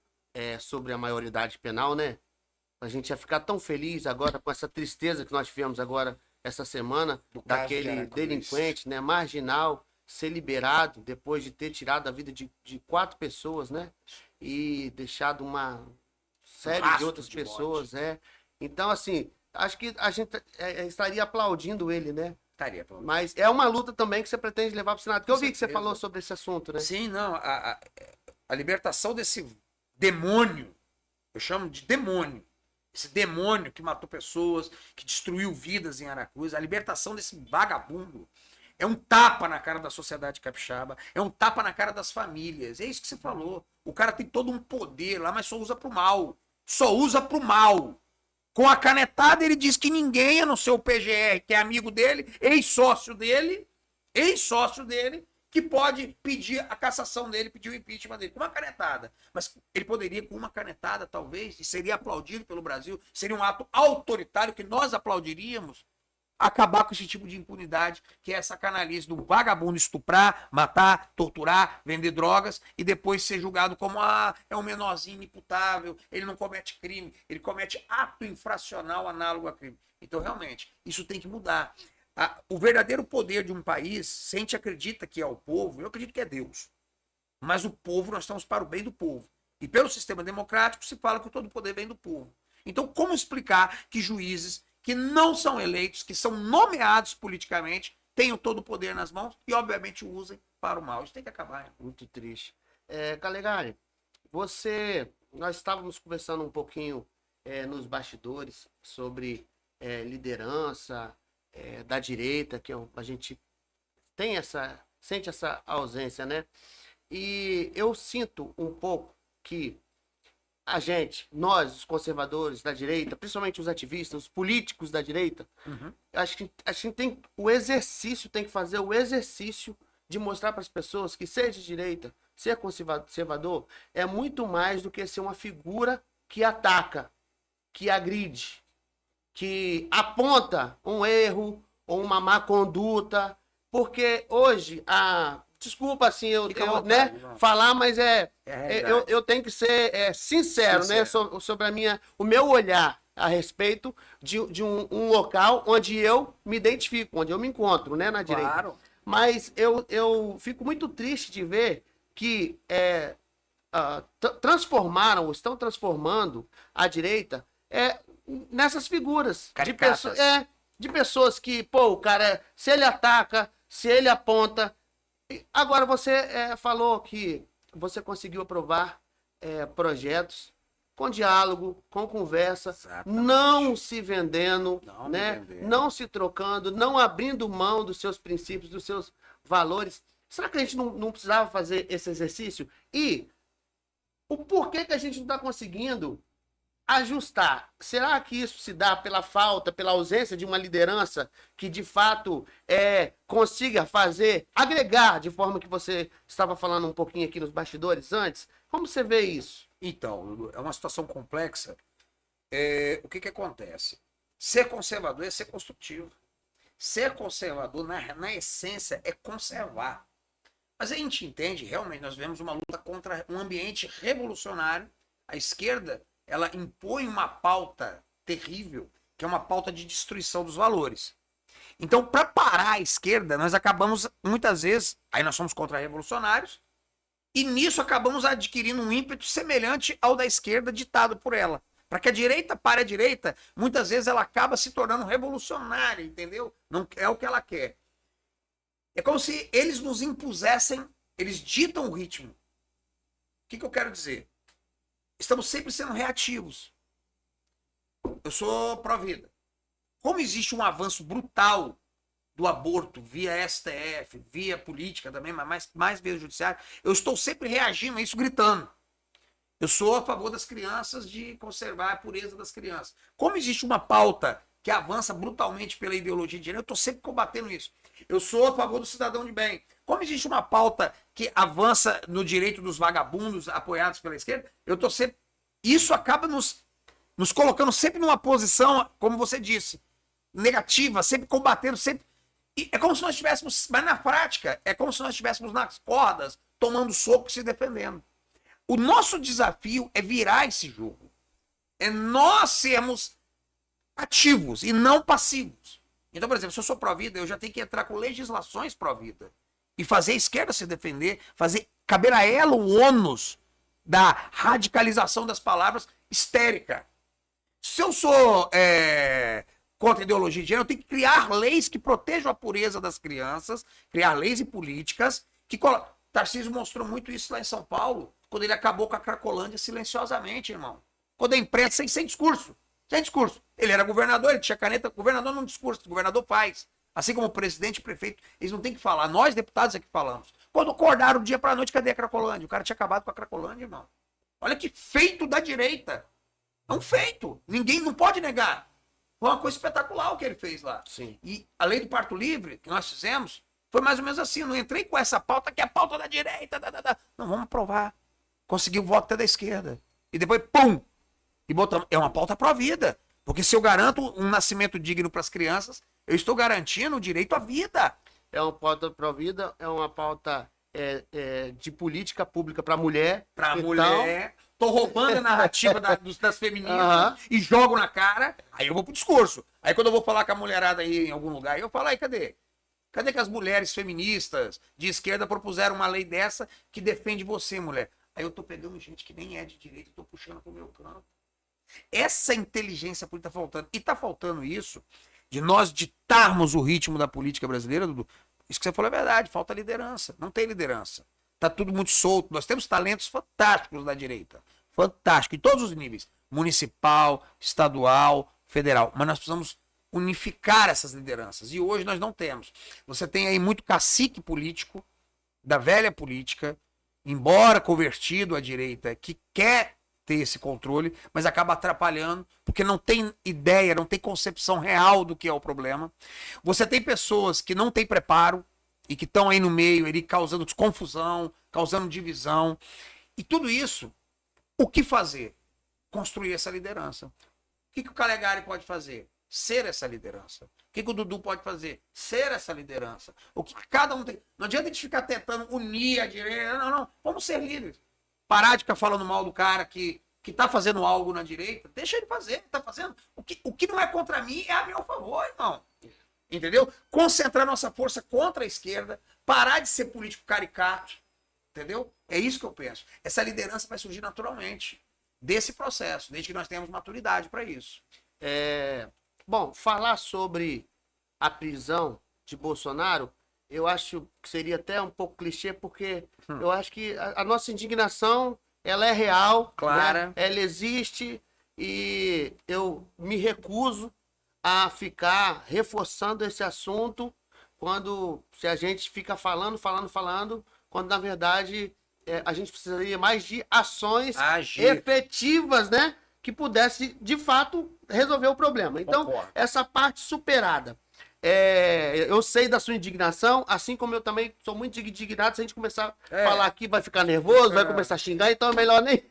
sobre a maioridade penal, né? A gente ia ficar tão feliz agora com essa tristeza que nós tivemos agora essa semana, daquele delinquente, né, marginal, ser liberado depois de ter tirado a vida de 4 pessoas, né? E deixado uma série de outras pessoas, Então, assim, acho que a gente estaria aplaudindo ele, né? Estaria aplaudindo. Mas é uma luta também que você pretende levar para o Senado. Que eu vi que você falou sobre esse assunto, né? Sim, não. A libertação desse demônio, eu chamo de demônio, esse demônio que matou pessoas, que destruiu vidas em Aracruz, a libertação desse vagabundo é um tapa na cara da sociedade capixaba, é um tapa na cara das famílias. É isso que você falou. O cara tem todo um poder lá, mas só usa pro mal. Só usa pro mal. Com a canetada ele diz que ninguém, a não ser o PGR, que é amigo dele, ex-sócio dele, que pode pedir a cassação dele, pedir o impeachment dele, com uma canetada. Mas ele poderia, com uma canetada, talvez, e seria aplaudido pelo Brasil, seria um ato autoritário que nós aplaudiríamos, acabar com esse tipo de impunidade, que é essa canalice do vagabundo estuprar, matar, torturar, vender drogas e depois ser julgado como é um menorzinho inimputável, ele não comete crime, ele comete ato infracional análogo a crime. Então, realmente, isso tem que mudar. O verdadeiro poder de um país, se a gente acredita que é o povo, eu acredito que é Deus. Mas o povo, nós estamos para o bem do povo. E pelo sistema democrático se fala que todo poder vem do povo. Então, como explicar que juízes que não são eleitos, que são nomeados politicamente, tenham todo o poder nas mãos e, obviamente, o usem para o mal? Isso tem que acabar. Né? Muito triste. Calegari, nós estávamos conversando um pouquinho nos bastidores sobre liderança da direita, a gente sente essa ausência, né? E eu sinto um pouco que nós, os conservadores da direita, principalmente os ativistas, os políticos da direita, acho que a gente tem que fazer o exercício de mostrar para as pessoas que ser de direita, ser conservador, é muito mais do que ser uma figura que ataca, que agride, que aponta um erro ou uma má conduta, porque hoje desculpa assim né, falar, mas eu tenho que ser sincero, né, sobre o meu olhar a respeito de um local onde eu me identifico, onde eu me encontro, né, na direita. Claro. Mas eu fico muito triste de ver que estão transformando a direita nessas figuras de pessoas que, pô, o cara, se ele ataca, se ele aponta. Agora você falou que você conseguiu aprovar projetos com diálogo, com conversa, Exatamente. não se vendendo, Não né? vendendo. Não se trocando, não abrindo mão dos seus princípios, dos seus valores. Será que a gente não precisava fazer esse exercício? E o porquê que a gente não está conseguindo ajustar? Será que isso se dá pela ausência de uma liderança que de fato consiga agregar, de forma que você estava falando um pouquinho aqui nos bastidores antes? Como você vê isso? Então, é uma situação complexa. O que acontece? Ser conservador é ser construtivo. Ser conservador, na essência, é conservar. Mas a gente entende, realmente, nós vemos uma luta contra um ambiente revolucionário. A esquerda, ela impõe uma pauta terrível, que é uma pauta de destruição dos valores. Então, para parar a esquerda, nós acabamos, muitas vezes, aí nós somos contra-revolucionários, e nisso acabamos adquirindo um ímpeto semelhante ao da esquerda ditado por ela. Para que a direita pare a direita, muitas vezes ela acaba se tornando revolucionária, entendeu? Não é o que ela quer. É como se eles nos impusessem, eles ditam o ritmo. O que eu quero dizer? Estamos sempre sendo reativos. Eu sou pró-vida. Como existe um avanço brutal do aborto via STF, via política também, mas mais via judiciário, eu estou sempre reagindo a isso gritando. Eu sou a favor das crianças, de conservar a pureza das crianças. Como existe uma pauta que avança brutalmente pela ideologia de gênero, eu estou sempre combatendo isso. Eu sou a favor do cidadão de bem. Como existe uma pauta que avança no direito dos vagabundos apoiados pela esquerda, eu estou sempre... Isso acaba nos colocando sempre numa posição, como você disse, negativa, sempre combatendo, sempre... E é como se nós estivéssemos, mas na prática, é como se nós estivéssemos nas cordas, tomando soco e se defendendo. O nosso desafio é virar esse jogo. É nós sermos ativos e não passivos. Então, por exemplo, se eu sou pró-vida, eu já tenho que entrar com legislações pró-vida. E fazer a esquerda se defender, caber a ela o ônus da radicalização das palavras histérica. Se eu sou contra a ideologia de gênero, eu tenho que criar leis que protejam a pureza das crianças, criar leis e políticas que... Tarcísio mostrou muito isso lá em São Paulo, quando ele acabou com a Cracolândia silenciosamente, irmão. Quando a imprensa, sem discurso. Sem discurso. Ele era governador, ele tinha caneta. Governador não discurso, o governador faz. Assim como o presidente e prefeito, eles não têm que falar. Nós, deputados, é que falamos. Quando acordaram o dia pra noite, cadê a Cracolândia? O cara tinha acabado com a Cracolândia, irmão. Olha que feito da direita. É um feito. Ninguém não pode negar. Foi uma coisa espetacular o que ele fez lá. Sim. E a lei do parto livre, que nós fizemos, foi mais ou menos assim. Eu não entrei com essa pauta, que é a pauta da direita. Não, vamos aprovar. Conseguiu o voto até da esquerda. E depois, pum! E botamos. É uma pauta pró-vida. Porque se eu garanto um nascimento digno para as crianças, eu estou garantindo o direito à vida. É uma pauta pró-vida, é uma pauta de política pública para mulher. Para mulher. Tô roubando a narrativa das feministas e jogo na cara. Aí eu vou pro discurso. Aí quando eu vou falar com a mulherada aí em algum lugar, eu falo, aí, cadê? Cadê que as mulheres feministas de esquerda propuseram uma lei dessa que defende você, mulher? Aí eu tô pegando gente que nem é de direita e tô puxando pro meu campo. Essa inteligência política está faltando. E está faltando isso de nós ditarmos o ritmo da política brasileira, Dudu. Isso que você falou é verdade, falta liderança. Não tem liderança. Tá tudo muito solto. Nós temos talentos fantásticos da direita. Fantástico, em todos os níveis. Municipal, estadual, federal. Mas nós precisamos unificar essas lideranças. E hoje nós não temos. Você tem aí muito cacique político, da velha política, embora convertido à direita, que quer ter esse controle, mas acaba atrapalhando, porque não tem ideia, não tem concepção real do que é o problema. Você tem pessoas que não têm preparo e que estão aí no meio, ele causando confusão, causando divisão. E tudo isso, o que fazer? Construir essa liderança. O que o Calegari pode fazer? Ser essa liderança. O que o Dudu pode fazer? Ser essa liderança. O que cada um tem. Não adianta a gente ficar tentando unir a direita. Não, não. Vamos ser líderes. Parar de ficar falando mal do cara que tá fazendo algo na direita. Deixa ele fazer. Ele tá fazendo. O que não é contra mim é a meu favor, irmão. Entendeu? Concentrar nossa força contra a esquerda. Parar de ser político caricato. Entendeu? É isso que eu penso. Essa liderança vai surgir naturalmente desse processo, desde que nós tenhamos maturidade para isso. Bom, falar sobre a prisão de Bolsonaro, eu acho que seria até um pouco clichê, porque eu acho que a nossa indignação, ela é real, Clara. né? Ela existe, e eu me recuso a ficar reforçando esse assunto se a gente fica falando, quando na verdade a gente precisaria mais de ações efetivas, né? Que pudesse, de fato, resolver o problema. Então, Concordo. essa parte superada. Eu sei da sua indignação, assim como eu também sou muito indignado. Se a gente começar a falar aqui, vai ficar nervoso, vai começar a xingar, então é melhor nem...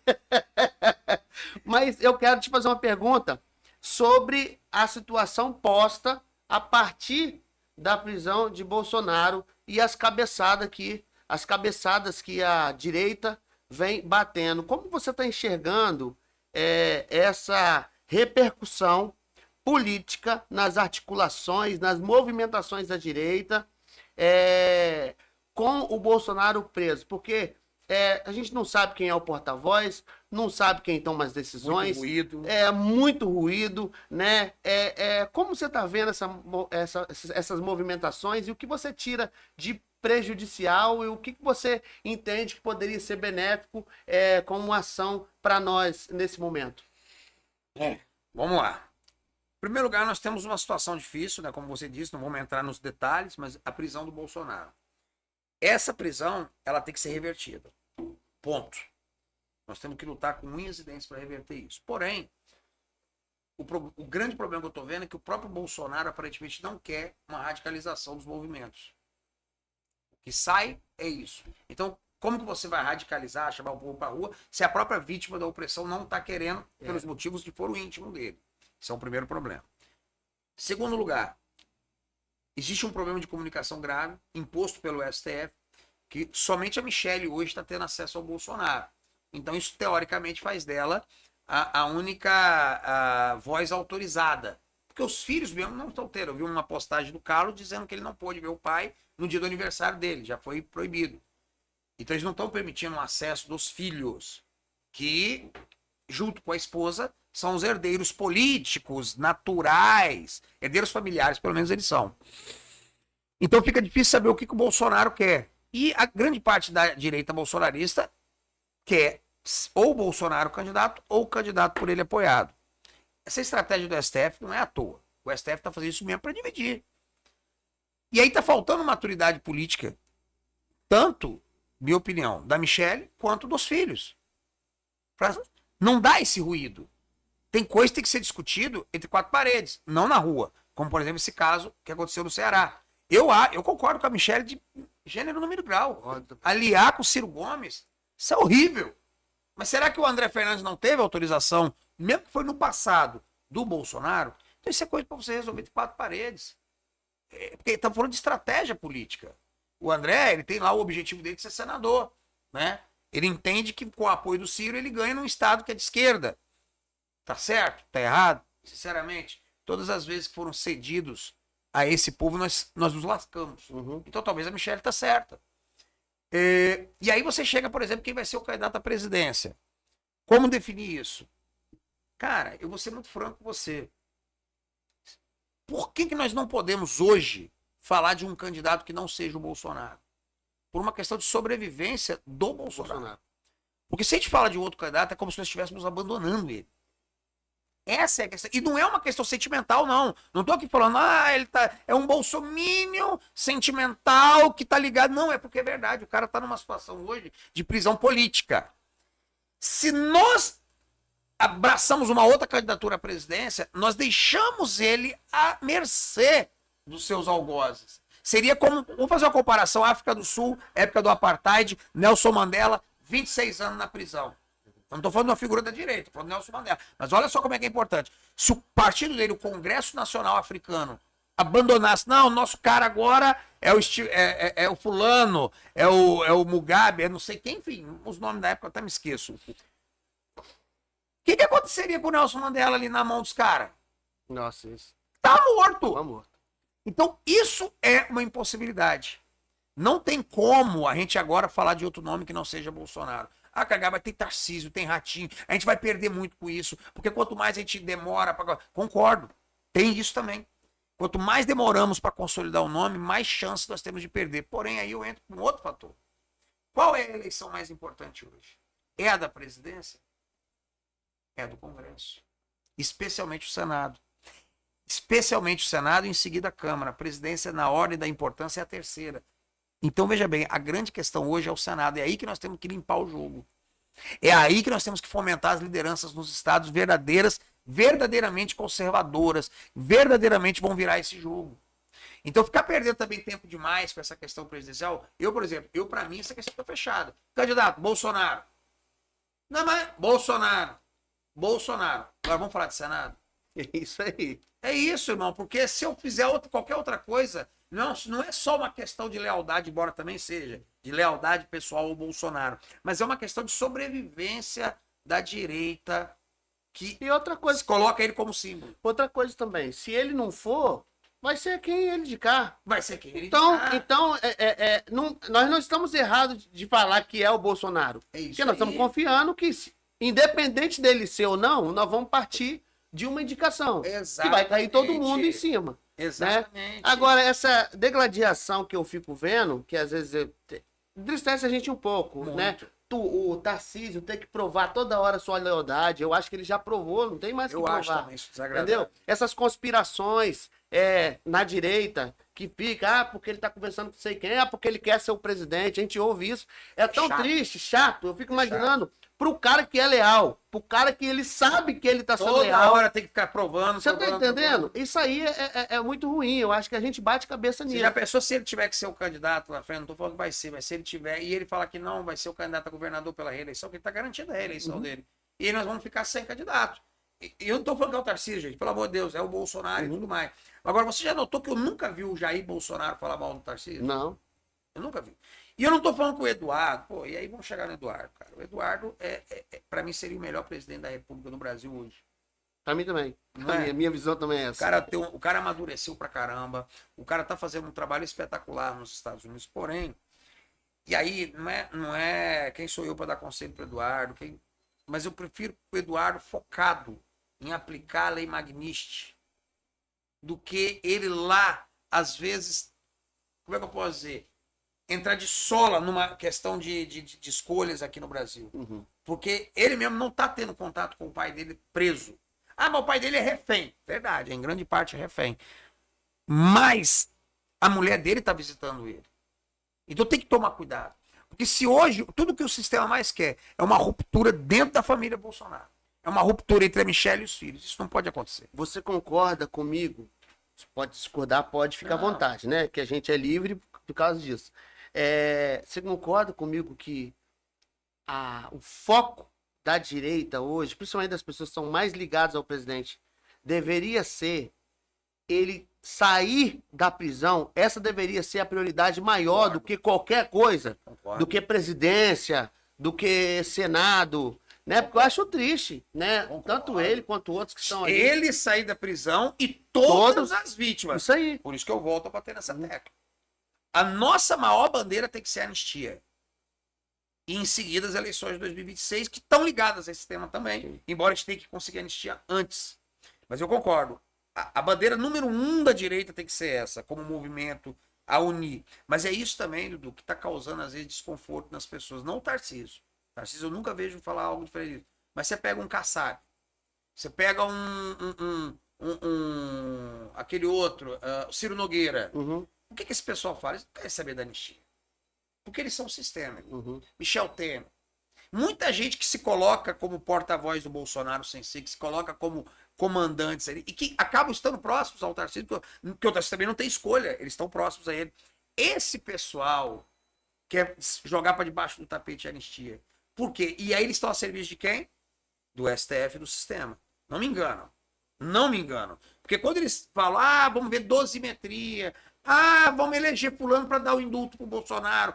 Mas eu quero te fazer uma pergunta sobre a situação posta a partir da prisão de Bolsonaro e as cabeçadas que a direita vem batendo. Como você está enxergando essa repercussão política nas articulações, nas movimentações da direita, com o Bolsonaro preso? Porque a gente não sabe quem é o porta-voz, não sabe quem toma as decisões. Muito ruído. Muito ruído, né? Como você está vendo essas movimentações e o que você tira de prejudicial e o que você entende que poderia ser benéfico como ação para nós nesse momento? Vamos lá. Em primeiro lugar, nós temos uma situação difícil, né? Como você disse, não vamos entrar nos detalhes, mas a prisão do Bolsonaro. Essa prisão, ela tem que ser revertida. Ponto. Nós temos que lutar com unhas e dentes para reverter isso. Porém, o grande problema que eu estou vendo é que o próprio Bolsonaro aparentemente não quer uma radicalização dos movimentos. O que sai é isso. Então, como que você vai radicalizar, chamar o povo para a rua, se a própria vítima da opressão não está querendo, pelos motivos de foro íntimo dele? Esse é o primeiro problema. Segundo lugar, existe um problema de comunicação grave, imposto pelo STF, que somente a Michelle hoje está tendo acesso ao Bolsonaro. Então isso, teoricamente, faz dela a única voz autorizada. Porque os filhos mesmo não estão tendo. Eu vi uma postagem do Carlos dizendo que ele não pôde ver o pai no dia do aniversário dele, já foi proibido. Então eles não estão permitindo o acesso dos filhos, que, junto com a esposa, são os herdeiros políticos, naturais, herdeiros familiares, pelo menos eles são. Então fica difícil saber o que o Bolsonaro quer. E a grande parte da direita bolsonarista quer ou o Bolsonaro candidato ou o candidato por ele apoiado. Essa estratégia do STF não é à toa. O STF está fazendo isso mesmo para dividir. E aí está faltando maturidade política, tanto, minha opinião, da Michelle quanto dos filhos. Não dá esse ruído. Tem coisa que tem que ser discutido entre quatro paredes, não na rua. Como, por exemplo, esse caso que aconteceu no Ceará. Eu concordo com a Michelle de gênero, número e grau. Aliar com o Ciro Gomes, isso é horrível. Mas será que o André Fernandes não teve autorização, mesmo que foi no passado, do Bolsonaro? Então isso é coisa para você resolver entre quatro paredes. Porque estamos falando de estratégia política. O André, ele tem lá o objetivo dele de ser senador, né? Ele entende que com o apoio do Ciro ele ganha num estado que é de esquerda. Tá certo? Tá errado? Sinceramente, todas as vezes que foram cedidos a esse povo, nós nos lascamos. Então talvez a Michelle tá certa. E aí você chega, por exemplo, quem vai ser o candidato à presidência. Como definir isso? Cara, eu vou ser muito franco com você. Por que nós não podemos hoje falar de um candidato que não seja o Bolsonaro? Por uma questão de sobrevivência do Bolsonaro. Porque se a gente fala de outro candidato, é como se nós estivéssemos abandonando ele. Essa é a questão. E não é uma questão sentimental, não. Não tô aqui falando, é um bolsominion sentimental que tá ligado. Não, é porque é verdade. O cara tá numa situação hoje de prisão política. Se nós abraçamos uma outra candidatura à presidência, nós deixamos ele à mercê dos seus algozes. Seria como, vamos fazer uma comparação, África do Sul, época do Apartheid, Nelson Mandela, 26 anos na prisão. Eu não estou falando de uma figura da direita, estou falando de Nelson Mandela. Mas olha só como é que é importante. Se o partido dele, o Congresso Nacional Africano, abandonasse, não, nosso cara agora é o fulano, é o Mugabe, é não sei quem, enfim, os nomes da época eu até me esqueço. O que aconteceria com o Nelson Mandela ali na mão dos caras? Nossa, isso. Tá morto. Tá morto. Então, isso é uma impossibilidade. Não tem como a gente agora falar de outro nome que não seja Bolsonaro. Ah, Cagaba, tem Tarcísio, tem Ratinho. A gente vai perder muito com isso. Porque quanto mais a gente demora para... Concordo. Tem isso também. Quanto mais demoramos para consolidar o nome, mais chance nós temos de perder. Porém, aí eu entro com outro fator. Qual é a eleição mais importante hoje? É a da presidência? É a do Congresso. Especialmente o Senado. Especialmente o Senado e em seguida a Câmara. A presidência, na ordem da importância, é a terceira. Então, veja bem, a grande questão hoje é o Senado. É aí que nós temos que limpar o jogo. É aí que nós temos que fomentar as lideranças nos estados verdadeiramente conservadoras, verdadeiramente vão virar esse jogo. Então, ficar perdendo também tempo demais com essa questão presidencial, por exemplo, para mim, essa questão está fechada. Candidato, Bolsonaro. Não, mas Bolsonaro. Agora vamos falar de Senado? É isso aí. É isso, irmão, porque se eu fizer qualquer outra coisa, não é só uma questão de lealdade, embora também seja, de lealdade pessoal ao Bolsonaro, mas é uma questão de sobrevivência da direita que E outra coisa, coloca ele como símbolo. outra coisa também, se ele não for, vai ser quem ele indicar. Vai ser quem ele Então, indicar. nós não estamos errados de falar que é o Bolsonaro. É isso Porque nós aí. estamos confiando que, independente dele ser ou não, nós vamos partir de uma indicação. Exatamente. Que vai cair todo mundo em cima. Exatamente. Né? Agora, essa degladiação que eu fico vendo, que às vezes entristece a gente um pouco, Muito. né? O Tarcísio tem que provar toda hora sua lealdade. Eu acho que ele já provou, não tem mais que Eu provar. acho também isso desagradável. Entendeu? Essas conspirações na direita que fica, porque ele tá conversando com sei quem, porque ele quer ser o presidente. A gente ouve isso. É tão Chato. triste, chato. Eu fico imaginando pro cara que é leal, pro cara que ele sabe que ele tá sendo leal. Toda hora tem que ficar provando. Você tá entendendo? Isso aí é muito ruim. Eu acho que a gente bate cabeça Você nisso. já pensou se ele tiver que ser o candidato lá frente? Não tô falando que vai ser, mas se ele tiver, e ele falar que não vai ser o candidato a governador pela reeleição, que ele tá garantindo a reeleição dele. E aí nós vamos ficar sem candidato. E eu não tô falando que é o Tarcísio, gente, pelo amor de Deus, é o Bolsonaro e tudo mais. Agora, você já notou que eu nunca vi o Jair Bolsonaro falar mal do Tarcísio? Não. Eu nunca vi. E eu não tô falando com o Eduardo, pô, e aí vamos chegar no Eduardo, cara. O Eduardo, pra mim, seria o melhor presidente da República no Brasil hoje. Pra mim também. Não é? Minha visão também é O essa. o cara amadureceu pra caramba, o cara tá fazendo um trabalho espetacular nos Estados Unidos, porém, e aí não é quem sou eu para dar conselho pro Eduardo, mas eu prefiro o Eduardo focado em aplicar a lei Magnitsky do que ele lá, às vezes, como é que eu posso dizer? Entrar de sola numa questão de escolhas aqui no Brasil. Uhum. Porque ele mesmo não tá tendo contato com o pai dele preso. Ah, mas o pai dele é refém. Verdade, em grande parte é refém. Mas a mulher dele tá visitando ele. Então tem que tomar cuidado. Porque se hoje, tudo que o sistema mais quer é uma ruptura dentro da família Bolsonaro. É uma ruptura entre a Michelle e os filhos. Isso não pode acontecer. Você concorda comigo? Você pode discordar, pode ficar à vontade, né? Que a gente é livre por causa disso. Você concorda comigo que o foco da direita hoje, principalmente das pessoas que são mais ligadas ao presidente, deveria ser ele sair da prisão? Essa deveria ser a prioridade maior do que qualquer coisa, Concordo. do que presidência, do que Senado, né? Porque eu acho triste, né? Concordo. Tanto ele quanto outros que estão ali. Ele sair da prisão e todas as vítimas. Isso aí. Por isso que eu volto a bater nessa tecla. A nossa maior bandeira tem que ser a anistia. e em seguida as eleições de 2026, que estão ligadas a esse tema também, Sim. embora a gente tenha que conseguir anistia antes. Mas eu concordo. A bandeira número 1 da direita tem que ser essa, como movimento a unir. Mas é isso também, Dudu, que está causando, às vezes, desconforto nas pessoas. Não o Tarcísio. Tarcísio eu nunca vejo falar algo diferente. Mas você pega um Kassab, você pega aquele outro, o Ciro Nogueira. Uhum, O que esse pessoal fala? Eles não querem saber da anistia. Porque eles são sistêmicos. uhum. Michel Temer. Muita gente que se coloca como porta-voz do Bolsonaro sem ser, que se coloca como comandantes ali, e que acabam estando próximos ao Tarcísio, porque o Tarcísio também não tem escolha, eles estão próximos a ele. Esse pessoal quer jogar para debaixo do tapete a anistia. Por quê? E aí eles estão a serviço de quem? Do STF e do sistema. Não me enganam. Não me enganam. Porque quando eles falam, vamos ver dosimetria, vamos eleger fulano para dar o indulto pro Bolsonaro.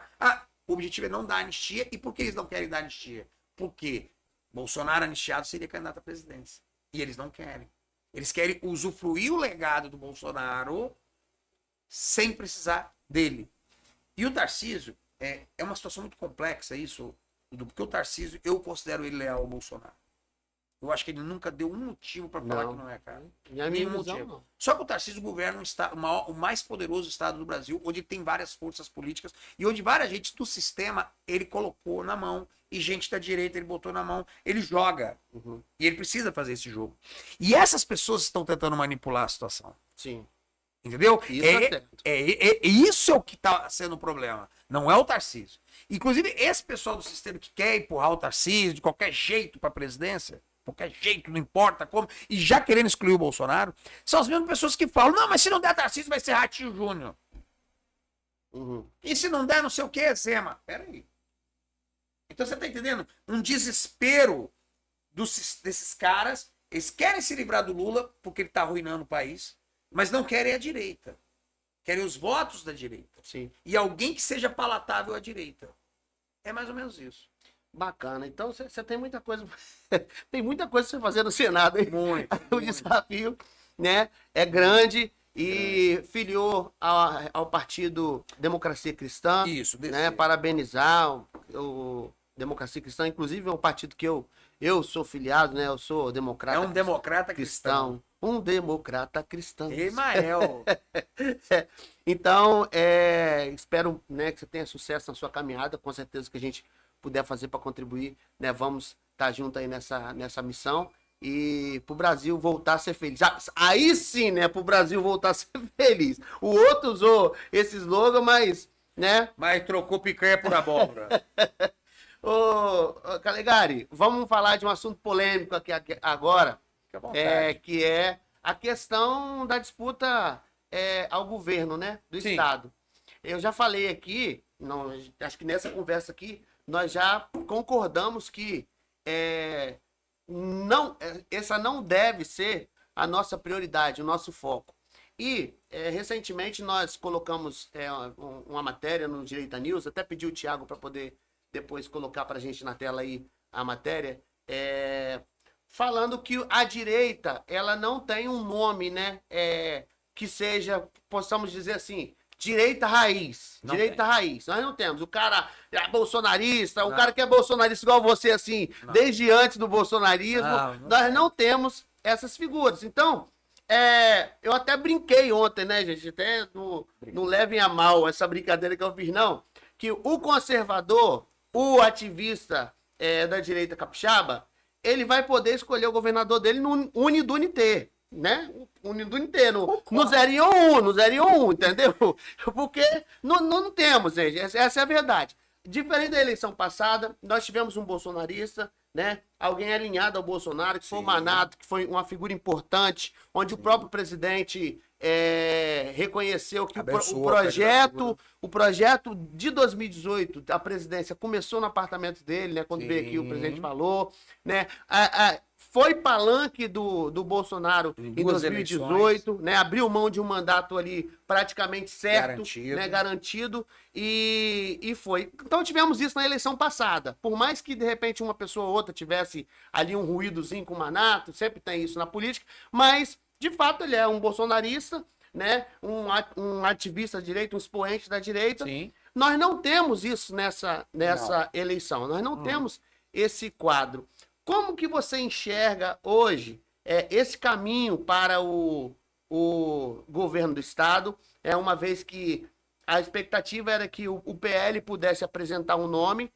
O objetivo é não dar anistia. E por que eles não querem dar anistia? Porque Bolsonaro anistiado seria candidato à presidência. E eles não querem. Eles querem usufruir o legado do Bolsonaro sem precisar dele. E o Tarcísio, é uma situação muito complexa isso, porque o Tarcísio, eu considero ele leal ao Bolsonaro. Eu acho que ele nunca deu um motivo para falar que não é, cara. Minha visão, não. Só que o Tarcísio governa o mais poderoso estado do Brasil, onde tem várias forças políticas e onde várias gente do sistema ele colocou na mão e gente da direita ele botou na mão. Ele joga. Uhum. E ele precisa fazer esse jogo. E essas pessoas estão tentando manipular a situação. Sim. Entendeu? Isso é certo. Isso é o que está sendo o problema. Não é o Tarcísio. Inclusive, esse pessoal do sistema que quer empurrar o Tarcísio de qualquer jeito para a presidência, qualquer jeito, não importa como, e já querendo excluir o Bolsonaro, são as mesmas pessoas que falam, não, mas se não der Tarcísio, vai ser Ratinho Júnior. Uhum. E se não der não sei o que, Zema. Peraí. Então você tá entendendo? Um desespero desses caras, eles querem se livrar do Lula, porque ele tá arruinando o país, mas não querem a direita. Querem os votos da direita. Sim. E alguém que seja palatável à direita. É mais ou menos isso. Bacana. Então você tem muita coisa. Tem muita coisa pra você fazer no Senado, hein? Muito. O desafio, né, é grande e filiou ao partido Democracia Cristã. Isso, né? Parabenizar o Democracia Cristã. Inclusive, é um partido que eu sou filiado, né? Eu sou democrata. É um democrata cristão. Um democrata cristão. Emael. Então, espero, né, que você tenha sucesso na sua caminhada. Com certeza que a gente puder fazer para contribuir, né? Vamos estar junto aí nessa missão e pro Brasil voltar a ser feliz. Aí sim, né? Pro Brasil voltar a ser feliz. O outro usou esse slogan, mas, né? Mas trocou picanha por abóbora. Ô, Calegari, vamos falar de um assunto polêmico aqui agora, Fica à vontade. que é a questão da disputa ao governo, né, do Sim. Estado. Eu já falei aqui, acho que nessa conversa aqui, nós já concordamos que essa não deve ser a nossa prioridade, o nosso foco. E, recentemente, nós colocamos uma matéria no Direita News, até pedi o Thiago para poder depois colocar para a gente na tela aí a matéria, falando que a direita, ela não tem um nome, né, que seja, possamos dizer assim, direita raiz. Não Direita tem. raiz. Nós não temos. O cara é bolsonarista, o Não. cara que é bolsonarista igual você, assim, Não. desde antes do bolsonarismo. Não Nós tem. não temos essas figuras. Então, eu até brinquei ontem, né, gente? Até não levem a mal essa brincadeira que eu fiz, não. Que o conservador, o ativista da direita capixaba, ele vai poder escolher o governador dele no Unidunité, né? Unidunité, no 0 e 1, no 0 e 1, entendeu? Porque não temos, gente. Essa é a verdade. Diferente da eleição passada, nós tivemos um bolsonarista, né? Alguém alinhado ao Bolsonaro, que foi o Sim. Manato, que foi uma figura importante, onde o próprio presidente reconheceu que Abençoou a candidatura. o projeto de 2018, a presidência começou no apartamento dele, né? Quando Sim. veio aqui o presidente falou, né? Foi palanque do Bolsonaro Em em duas 2018, né? Abriu mão de um mandato ali praticamente certo, Garantido. né? Garantido, e foi. Então tivemos isso na eleição passada. Por mais que de repente uma pessoa ou outra tivesse ali um ruídozinho com o Manato, sempre tem isso na política, mas de fato ele é um bolsonarista, né? Um ativista da direita, um expoente da direita. Sim. Nós não temos isso nessa Não. eleição, nós não temos esse quadro. Como que você enxerga hoje esse caminho para o governo do Estado, uma vez que a expectativa era que o PL pudesse apresentar um nome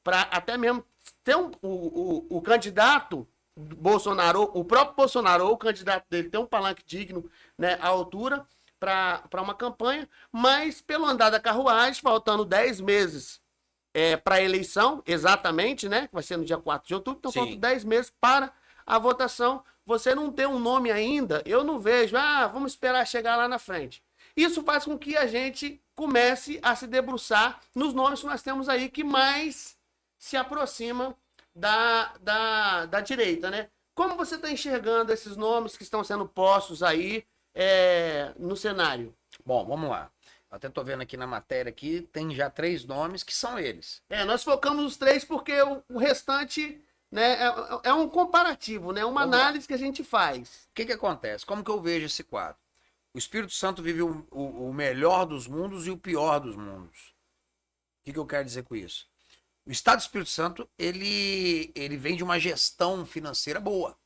para até mesmo ter o candidato Bolsonaro, o próprio Bolsonaro, ou o candidato dele, ter um palanque digno, né, à altura para uma campanha, mas pelo andar da carruagem, faltando 10 meses para a eleição, exatamente, né, que vai ser no dia 4 de outubro, então Sim. faltam 10 meses para a votação, você não tem um nome ainda, eu não vejo, vamos esperar chegar lá na frente. Isso faz com que a gente comece a se debruçar nos nomes que nós temos aí que mais se aproximam da direita, né? Como você está enxergando esses nomes que estão sendo postos aí no cenário? Bom, vamos lá. Até tô vendo aqui na matéria aqui, tem já 3 nomes que são eles. Nós focamos nos 3 porque o restante, né, é um comparativo, né? Uma Vamos lá. análise que a gente faz. O que que acontece? Como que eu vejo esse quadro? O Espírito Santo vive o melhor dos mundos e o pior dos mundos. O que que eu quero dizer com isso? O Estado do Espírito Santo, ele vem de uma gestão financeira boa.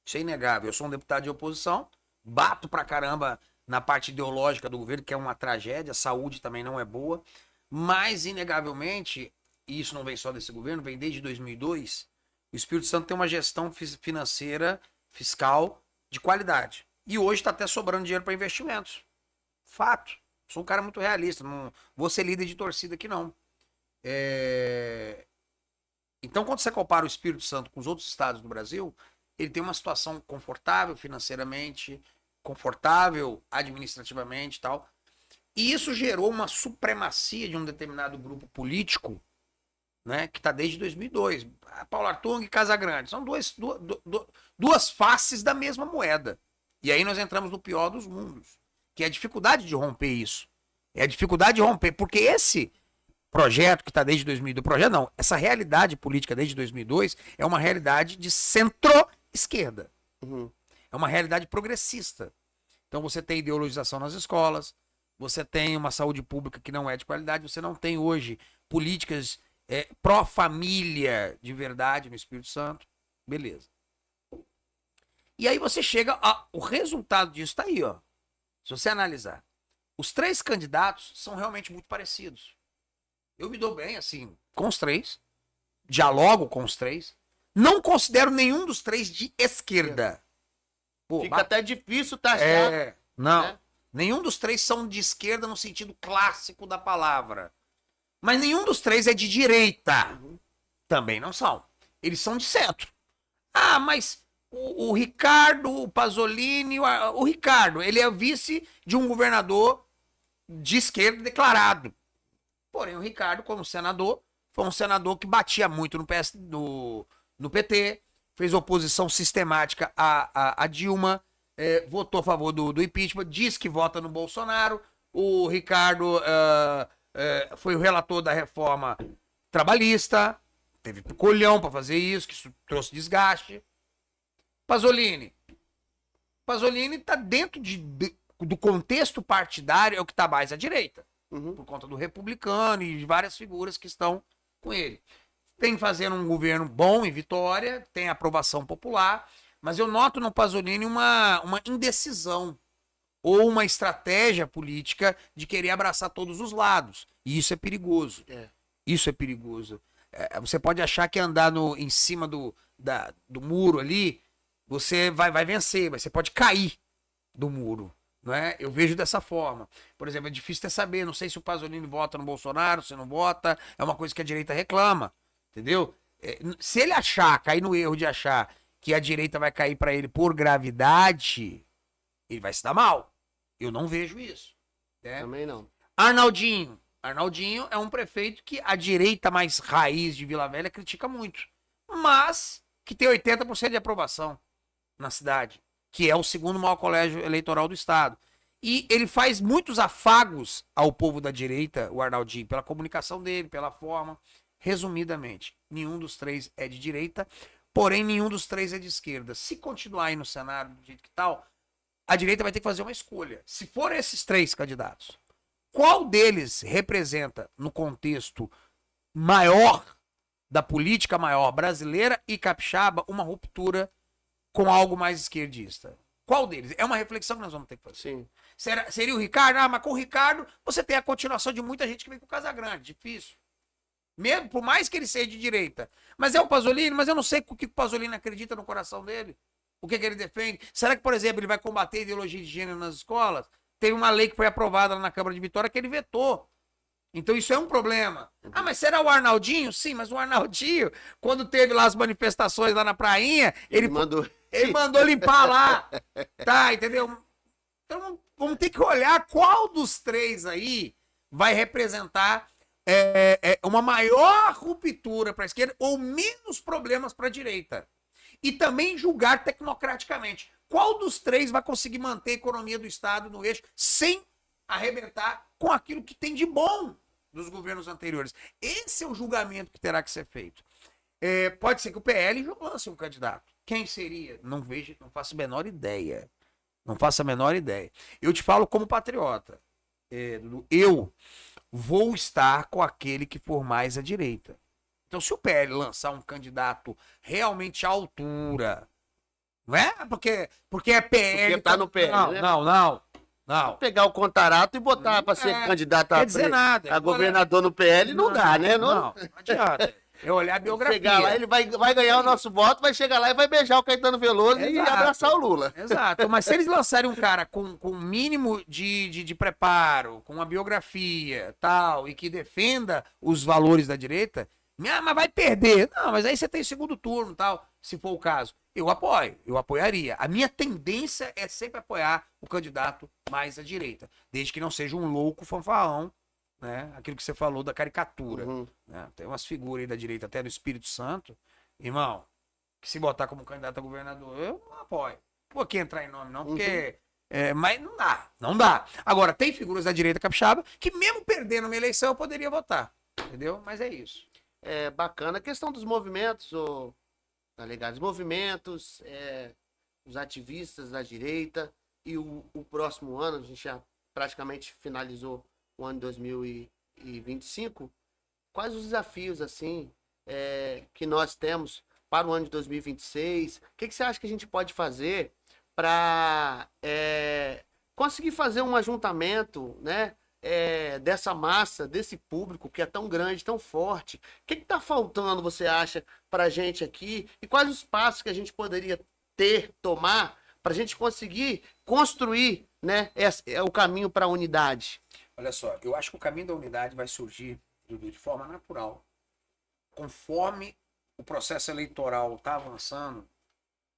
Isso é inegável. Eu sou um deputado de oposição, bato pra caramba na parte ideológica do governo, que é uma tragédia, a saúde também não é boa, mas, inegavelmente, e isso não vem só desse governo, vem desde 2002, o Espírito Santo tem uma gestão financeira, fiscal, de qualidade. E hoje está até sobrando dinheiro para investimentos. Fato. Sou um cara muito realista, não vou ser líder de torcida aqui não. Então, quando você compara o Espírito Santo com os outros estados do Brasil, ele tem uma situação confortável financeiramente, confortável administrativamente e tal. E isso gerou uma supremacia de um determinado grupo político, né, que está desde 2002. Paulo Artung e Casagrande. São duas faces da mesma moeda. E aí nós entramos no pior dos mundos, que é a dificuldade de romper isso. É a dificuldade de romper, porque esse projeto que está desde 2002, projeto não, essa realidade política desde 2002 é uma realidade de centro-esquerda. Uhum. É uma realidade progressista. Então você tem ideologização nas escolas, você tem uma saúde pública que não é de qualidade, você não tem hoje políticas pró-família de verdade no Espírito Santo. Beleza. E aí você chega, o resultado disso está aí, ó. Se você analisar, os 3 candidatos são realmente muito parecidos. Eu me dou bem, assim, com os 3, dialogo com os 3, não considero nenhum dos 3 de esquerda. Pô, Fica até difícil taxar. Não. Né? Nenhum dos 3 são de esquerda no sentido clássico da palavra. Mas nenhum dos 3 é de direita. Uhum. Também não são. Eles são de centro. Mas o Ricardo, o Pasolini, o Ricardo, ele é vice de um governador de esquerda declarado. Porém, o Ricardo, como senador, foi um senador que batia muito no PT, fez oposição sistemática a Dilma, votou a favor do impeachment, diz que vota no Bolsonaro. O Ricardo foi o relator da reforma trabalhista, teve colhão para fazer isso, que isso trouxe desgaste. Pasolini está dentro do contexto partidário, é o que está mais à direita. Uhum. Por conta do republicano e de várias figuras que estão com ele. Tem fazendo um governo bom em Vitória, tem aprovação popular, mas eu noto no Pasolini uma indecisão ou uma estratégia política de querer abraçar todos os lados. E isso é perigoso. Isso é perigoso. Você pode achar que andar em cima do muro ali, você vai vencer, mas você pode cair do muro. Não é? Eu vejo dessa forma. Por exemplo, é difícil até saber, não sei se o Pasolini vota no Bolsonaro, se não vota, é uma coisa que a direita reclama, entendeu? Se ele cair no erro de achar que a direita vai cair para ele por gravidade, ele vai se dar mal. Eu não vejo isso. Né? Também não. Arnaldinho é um prefeito que a direita mais raiz de Vila Velha critica muito, mas que tem 80% de aprovação na cidade, que é o segundo maior colégio eleitoral do estado. E ele faz muitos afagos ao povo da direita, o Arnaldinho, pela comunicação dele, pela forma. Resumidamente, nenhum dos 3 é de direita, porém nenhum dos 3 é de esquerda. Se continuar aí no cenário do jeito que tal, a direita vai ter que fazer uma escolha. Se for esses 3 candidatos, qual deles representa, no contexto maior da política maior brasileira e capixaba, uma ruptura com algo mais esquerdista? Qual deles? É uma reflexão que nós vamos ter que fazer. Sim. Seria o Ricardo? Ah, mas com o Ricardo você tem a continuação de muita gente que vem com o Casagrande. Difícil. Mesmo, por mais que ele seja de direita. Mas é o Pasolini, mas eu não sei o que o Pasolini acredita no coração dele. O que ele defende. Será que, por exemplo, ele vai combater a ideologia de gênero nas escolas? Teve uma lei que foi aprovada lá na Câmara de Vitória que ele vetou. Então isso é um problema. Ah, mas será o Arnaldinho? Sim, mas o Arnaldinho, quando teve lá as manifestações lá na prainha, ele mandou limpar lá. Tá, entendeu? Então vamos ter que olhar qual dos três aí vai representar uma maior ruptura para a esquerda ou menos problemas para a direita. E também julgar tecnocraticamente. Qual dos três vai conseguir manter a economia do Estado no eixo sem arrebentar com aquilo que tem de bom dos governos anteriores? Esse é o julgamento que terá que ser feito. Pode ser que o PL lance um candidato. Quem seria? Não vejo, não faço a menor ideia. Não faço a menor ideia. Eu te falo como patriota. Eu vou estar com aquele que for mais à direita. Então, se o PL lançar um candidato realmente à altura, não é? Porque é PL. Porque tá no PL, não, né? Não. Vou pegar o Contarato e botar para ser candidato a governador no PL, não dá, né? Não adianta. É olhar a biografia. Chegar lá, ele vai ganhar o nosso voto, vai chegar lá e vai beijar o Caetano Veloso e abraçar o Lula. Exato, mas se eles lançarem um cara com um mínimo de preparo, com uma biografia tal, e que defenda os valores da direita, mas vai perder. Não, mas aí você tem segundo turno tal, se for o caso. Eu apoiaria. A minha tendência é sempre apoiar o candidato mais à direita, desde que não seja um louco fanfarrão, né? Aquilo que você falou da caricatura. Né? Tem umas figuras aí da direita, até do Espírito Santo, irmão, que se botar como candidato a governador, eu não apoio. Vou aqui entrar em nome, não, porque. Mas não dá. Agora, tem figuras da direita capixaba que, mesmo perdendo uma eleição, eu poderia votar. Entendeu? Mas é isso. É bacana a questão dos movimentos, tá ligado? Os movimentos, os ativistas da direita e o próximo ano, a gente já praticamente finalizou o ano de 2025. Quais os desafios, assim, que nós temos para o ano de 2026? O que você acha que a gente pode fazer para conseguir fazer um ajuntamento, né? Dessa massa, desse público que é tão grande, tão forte? O que está faltando, você acha, para a gente aqui? E quais os passos que a gente poderia tomar para a gente conseguir construir, né, o caminho para a unidade? Olha só, eu acho que o caminho da unidade vai surgir, Dudu, de forma natural, conforme o processo eleitoral está avançando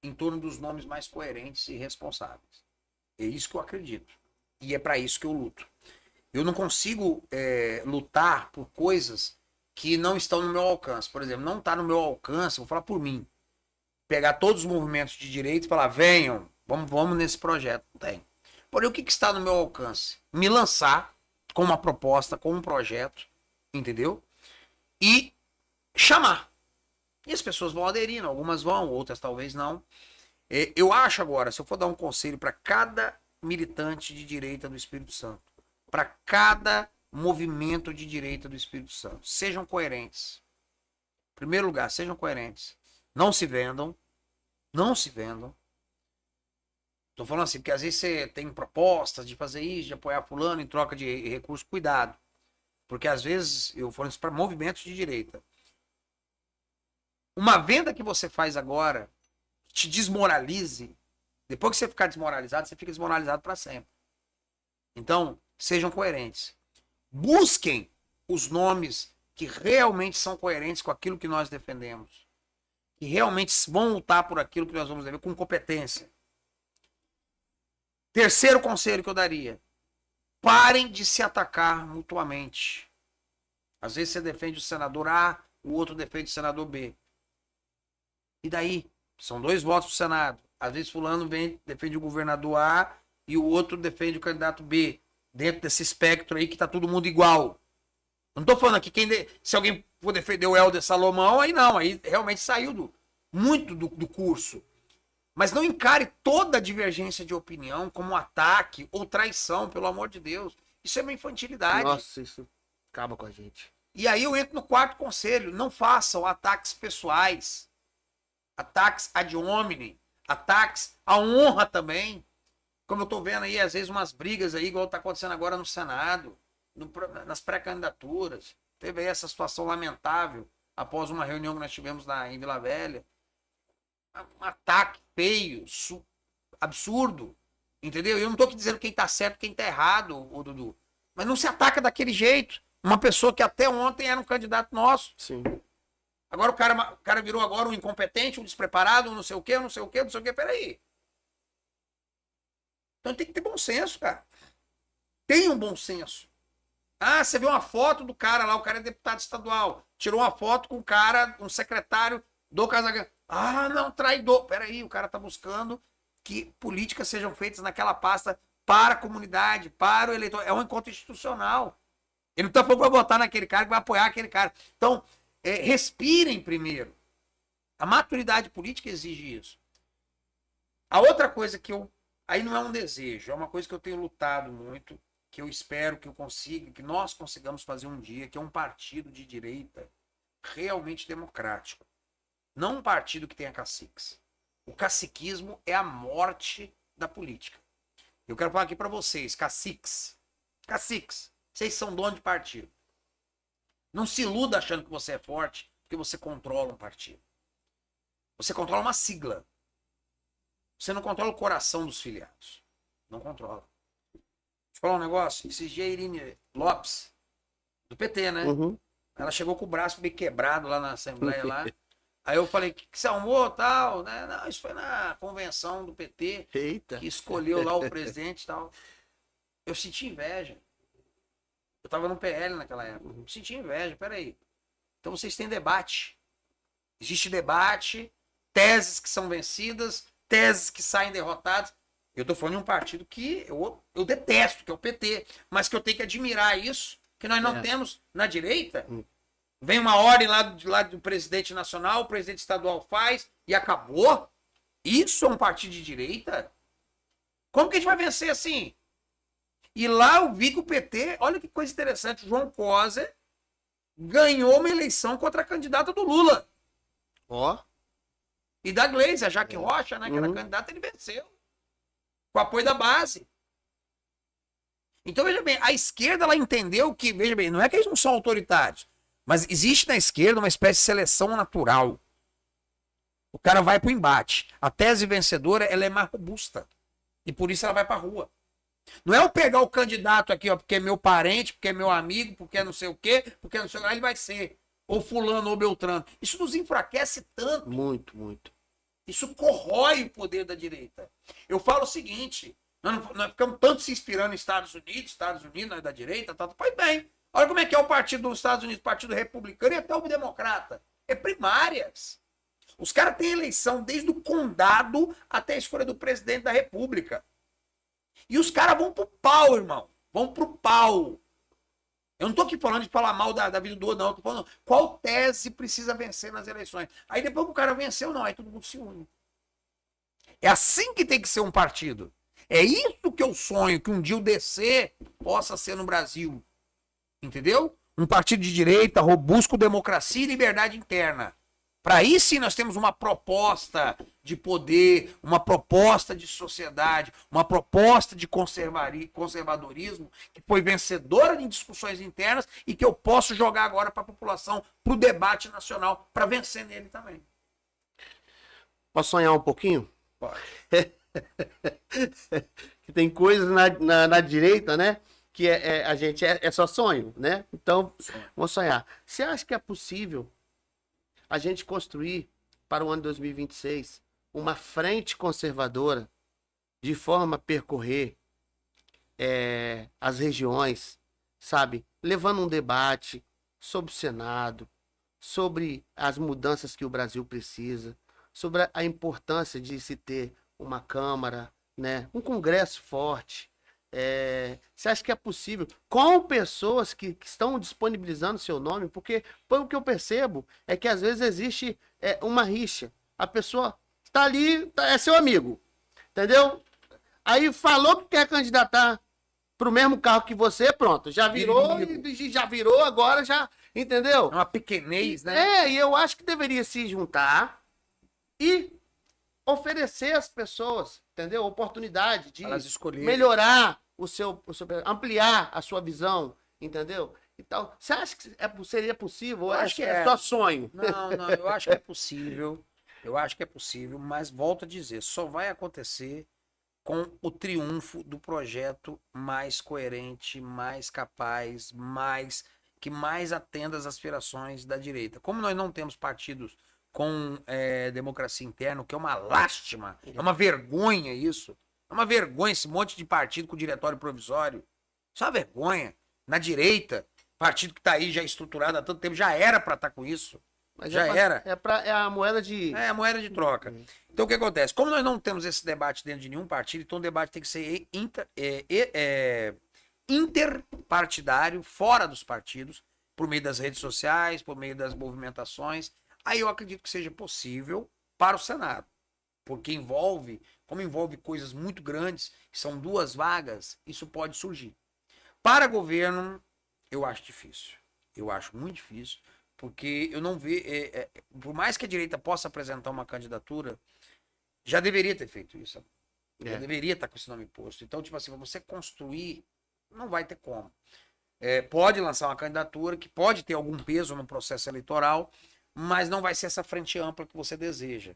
em torno dos nomes mais coerentes e responsáveis. É isso que eu acredito. E é para isso que eu luto. Eu não consigo lutar por coisas que não estão no meu alcance. Por exemplo, não está no meu alcance, vou falar por mim, pegar todos os movimentos de direita e falar, venham, vamos nesse projeto. Não tem. Porém, o que está no meu alcance? Me lançar com uma proposta, com um projeto, entendeu? E chamar. E as pessoas vão aderindo, algumas vão, outras talvez não. Eu acho agora, se eu for dar um conselho para cada militante de direita do Espírito Santo, para cada movimento de direita do Espírito Santo, sejam coerentes. Em primeiro lugar, sejam coerentes. Não se vendam. Não se vendam. Tô falando assim, porque às vezes você tem propostas de fazer isso, de apoiar fulano em troca de recurso. Cuidado. Porque às vezes, eu falo isso para movimentos de direita. Uma venda que você faz agora, te desmoralize, depois que você ficar desmoralizado, você fica desmoralizado para sempre. Então, sejam coerentes. Busquem os nomes que realmente são coerentes com aquilo que nós defendemos. Que realmente vão lutar por aquilo que nós vamos defender com competência. Terceiro conselho que eu daria. Parem de se atacar mutuamente. Às vezes você defende o senador A, o outro defende o senador B. E daí? São 2 votos pro Senado. Às vezes fulano defende o governador A e o outro defende o candidato B. Dentro desse espectro aí que tá todo mundo igual. Não tô falando aqui se alguém for defender o Helder Salomão, aí não. Aí realmente saiu muito do curso. Mas não encare toda a divergência de opinião como um ataque ou traição, pelo amor de Deus. Isso é uma infantilidade. Nossa, isso acaba com a gente. E aí eu entro no quarto conselho. Não façam ataques pessoais. Ataques ad hominem. Ataques à honra também. Como eu tô vendo aí, às vezes, umas brigas aí, igual tá acontecendo agora no Senado, nas pré-candidaturas. Teve aí essa situação lamentável após uma reunião que nós tivemos em Vila Velha. Um ataque feio, absurdo. Entendeu? Eu não tô aqui dizendo quem tá certo, quem tá errado, ô Dudu. Mas não se ataca daquele jeito. Uma pessoa que até ontem era um candidato nosso. Sim. Agora o cara virou agora um incompetente, um despreparado, um não sei o quê, não sei o quê, não sei o quê. Peraí. Então tem que ter bom senso, cara. Tenha um bom senso. Ah, você vê uma foto do cara lá, o cara é deputado estadual. Tirou uma foto com o cara, um secretário do Casagrande. Ah, não, traidor. Peraí, o cara tá buscando que políticas sejam feitas naquela pasta para a comunidade, para o eleitor. É um encontro institucional. Ele não tá falando que vai votar naquele cara, que vai apoiar aquele cara. Então, respirem primeiro. A maturidade política exige isso. A outra coisa que aí não é um desejo, é uma coisa que eu tenho lutado muito, que eu espero que eu consiga, que nós consigamos fazer um dia, que é um partido de direita realmente democrático. Não um partido que tenha caciques. O caciquismo é a morte da política. Eu quero falar aqui para vocês, caciques. Caciques. Vocês são donos de partido. Não se iluda achando que você é forte, porque você controla um partido. Você controla uma sigla. Você não controla o coração dos filiados. Não controla. Deixa eu falar um negócio. Esses dias a Irine Lopes, do PT, né? Uhum. Ela chegou com o braço meio quebrado lá na Assembleia lá. Aí eu falei, que você arrumou tal? Né? Não, isso foi na convenção do PT. Eita. Que escolheu lá o presidente e tal. Eu senti inveja. Eu tava no PL naquela época. Eu senti inveja, peraí. Então vocês têm debate. Existe debate, teses que são vencidas, teses que saem derrotadas. Eu tô falando de um partido que eu detesto, que é o PT, mas que eu tenho que admirar isso, que nós não temos na direita. Vem uma ordem lá do presidente nacional, o presidente estadual faz e acabou. Isso é um partido de direita? Como que a gente vai vencer assim? E lá eu vi que o PT, olha que coisa interessante, o João Coser ganhou uma eleição contra a candidata do Lula. Ó. E da Gleisi, a Jaque Rocha, né, que era candidata, ele venceu. Com apoio da base. Então, veja bem, a esquerda, ela entendeu que, veja bem, não é que eles não são autoritários, mas existe na esquerda uma espécie de seleção natural. O cara vai pro embate. A tese vencedora, ela é mais robusta. E por isso ela vai pra rua. Não é eu pegar o candidato aqui, ó, porque é meu parente, porque é meu amigo, porque é não sei o quê, porque não sei o que, ele vai ser. Ou fulano, ou beltrano. Isso nos enfraquece tanto. Muito, muito. Isso corrói o poder da direita. Eu falo o seguinte, nós ficamos tanto se inspirando em Estados Unidos nós da direita, tá, pois bem, olha como é que é o partido dos Estados Unidos, partido republicano e até o democrata. É primárias. Os caras têm eleição desde o condado até a escolha do presidente da república. E os caras vão pro pau, irmão. Vão pro pau. Eu não tô aqui falando de falar mal da vida do outro, não. Eu tô falando qual tese precisa vencer nas eleições. Aí depois que o cara venceu, não. Aí todo mundo se une. É assim que tem que ser um partido. É isso que eu sonho, que um dia o DC possa ser no Brasil. Entendeu? Um partido de direita, robusto, com democracia e liberdade interna. Para aí sim nós temos uma proposta de poder, uma proposta de sociedade, uma proposta de conservadorismo que foi vencedora em discussões internas e que eu posso jogar agora para a população, para o debate nacional, para vencer nele também. Posso sonhar um pouquinho? Pode. Que tem coisas na direita, né? Que a gente é só sonho, né? Então, vamos sonhar. Você acha que é possível a gente construir para o ano 2026 uma frente conservadora de forma a percorrer as regiões, sabe? Levando um debate sobre o Senado, sobre as mudanças que o Brasil precisa, sobre a importância de se ter uma Câmara, né? Um Congresso forte. Você acha que é possível com pessoas que estão disponibilizando seu nome? Porque pelo que eu percebo é que às vezes existe uma rixa. A pessoa tá ali, é seu amigo, entendeu? Aí falou que quer candidatar, pro mesmo carro que você, pronto, já virou, Inimigo. e já virou, agora já, entendeu? É uma pequenez, né? E eu acho que deveria se juntar e oferecer às pessoas, entendeu? Oportunidade de Elas escolherem. melhorar ampliar a sua visão, entendeu? E tal. Você acha que seria possível? Ou Eu é, acho que é é. só sonho? Não, eu acho que é possível. Eu acho que é possível, mas volto a dizer, só vai acontecer com o triunfo do projeto mais coerente, mais capaz, que mais atenda às aspirações da direita. Como nós não temos partidos com democracia interna, o que é uma lástima, é uma vergonha isso. É uma vergonha esse monte de partido com diretório provisório. Isso é uma vergonha. Na direita, partido que está aí já estruturado há tanto tempo, já era para estar com isso. Mas Já era. É a moeda de. É a moeda de troca. Então o que acontece? Como nós não temos esse debate dentro de nenhum partido, então o debate tem que ser interpartidário, fora dos partidos, por meio das redes sociais, por meio das movimentações. Aí eu acredito que seja possível para o Senado. Porque como envolve coisas muito grandes, que são 2 vagas, isso pode surgir. Para governo, eu acho difícil. Eu acho muito difícil, porque eu não vejo. Por mais que a direita possa apresentar uma candidatura, já deveria ter feito isso. Já deveria estar com esse nome posto. Então, tipo assim, para você construir, não vai ter como. Pode lançar uma candidatura que pode ter algum peso no processo eleitoral, mas não vai ser essa frente ampla que você deseja.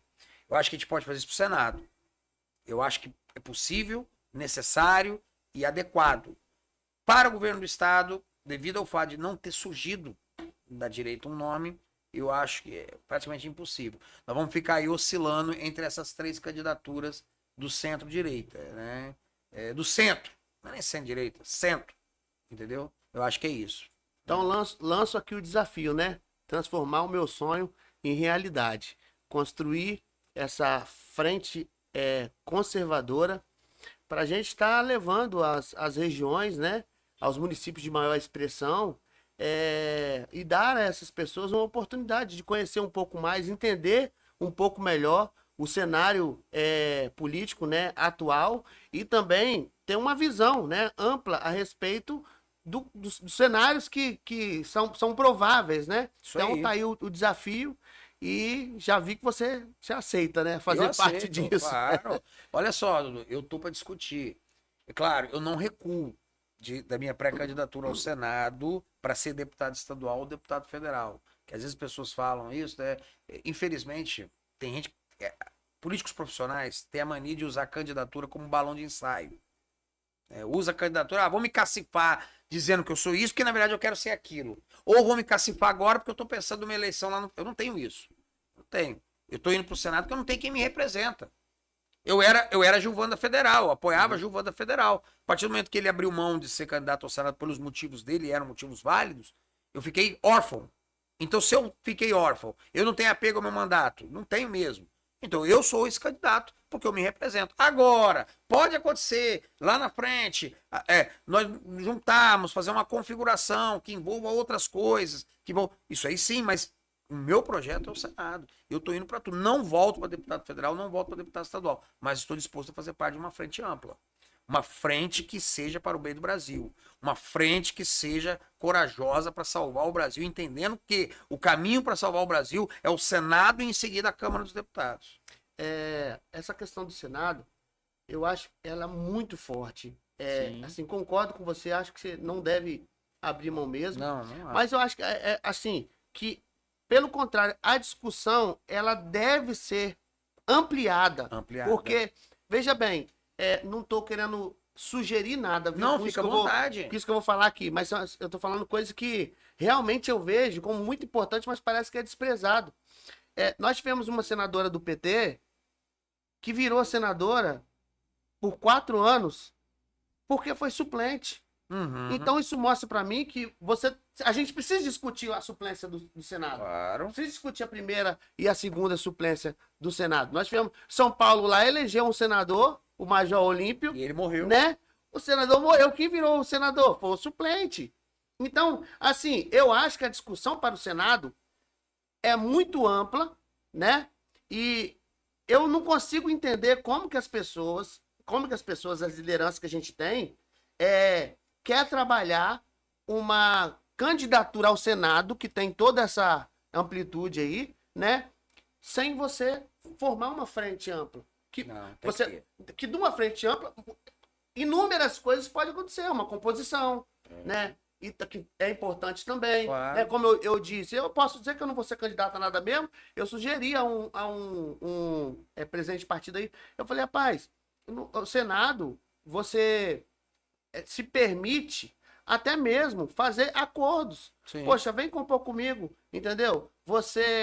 Eu acho que a gente pode fazer isso para o Senado. Eu acho que é possível, necessário e adequado. Para o governo do Estado, devido ao fato de não ter surgido da direita um nome, eu acho que é praticamente impossível. Nós vamos ficar aí oscilando entre essas 3 candidaturas do centro-direita, né? Do centro, não é nem centro-direita, centro, entendeu? Eu acho que é isso. Então lanço aqui o desafio, né? Transformar o meu sonho em realidade. Construir essa frente conservadora para a gente estar levando as regiões, né? Aos municípios de maior expressão e dar a essas pessoas uma oportunidade de conhecer um pouco mais, entender um pouco melhor o cenário político, né, atual e também ter uma visão, né, ampla a respeito dos cenários que são prováveis, né? Isso Então aí. tá aí o desafio e já vi que você se aceita, né? Fazer Eu parte aceito, disso. Claro. Olha só, Dudu, eu tô para discutir. É claro, eu não recuo da minha pré-candidatura ao Senado para ser deputado estadual ou deputado federal. Que às vezes as pessoas falam isso, né? Infelizmente, tem gente. Políticos profissionais têm a mania de usar a candidatura como balão de ensaio. Usa a candidatura, vou me cacifar dizendo que eu sou isso, porque na verdade eu quero ser aquilo. Ou vou me cacifar agora porque eu tô pensando numa eleição lá. Eu não tenho isso. Não tenho. Eu tô indo pro Senado porque eu não tenho quem me representa. Eu era Gilvanda Federal, eu apoiava Gilvanda Federal. A partir do momento que ele abriu mão de ser candidato ao Senado pelos motivos dele, eram motivos válidos, eu fiquei órfão. Então, se eu fiquei órfão, eu não tenho apego ao meu mandato. Não tenho mesmo. Então, eu sou esse candidato porque eu me represento. Agora, pode acontecer lá na frente, nós juntarmos, fazer uma configuração que envolva outras coisas. Isso aí sim, mas o meu projeto é o Senado. Eu estou indo para tudo. Não volto para deputado federal, não volto para deputado estadual. Mas estou disposto a fazer parte de uma frente ampla. Uma frente que seja para o bem do Brasil. Uma frente que seja corajosa para salvar o Brasil, entendendo que o caminho para salvar o Brasil é o Senado e em seguida a Câmara dos Deputados. Essa questão do Senado, eu acho ela muito forte. Sim. Assim, concordo com você, acho que você não deve abrir mão mesmo. Não acho. Mas eu acho que, assim, que, pelo contrário, a discussão, ela deve ser ampliada. Porque, veja bem, não estou querendo sugerir nada. Viu? Não, fica à vontade. Por isso que eu vou falar aqui. Mas eu estou falando coisa que realmente eu vejo como muito importante, mas parece que é desprezado. Nós tivemos uma senadora do PT que virou senadora por 4 anos porque foi suplente. Uhum. Então isso mostra para mim que a gente precisa discutir a suplência do Senado. Claro. Precisa discutir a primeira e a segunda suplência do Senado. Nós tivemos São Paulo lá, elegeu um senador, o Major Olímpio. E ele morreu. Né? O senador morreu. Quem virou o senador? Foi o suplente. Então, assim, eu acho que a discussão para o Senado é muito ampla, né? E eu não consigo entender como que as pessoas, as lideranças que a gente tem, quer trabalhar uma candidatura ao Senado, que tem toda essa amplitude aí, né? Sem você formar uma frente ampla. Não, Que de uma frente ampla, inúmeras coisas podem acontecer, uma composição, né? E que é importante também. Claro. Né? Como eu disse, eu posso dizer que eu não vou ser candidato a nada mesmo. Eu sugeri a um presidente de partido aí. Eu falei, rapaz, no Senado, você se permite até mesmo fazer acordos. Sim. Poxa, vem compor comigo, entendeu?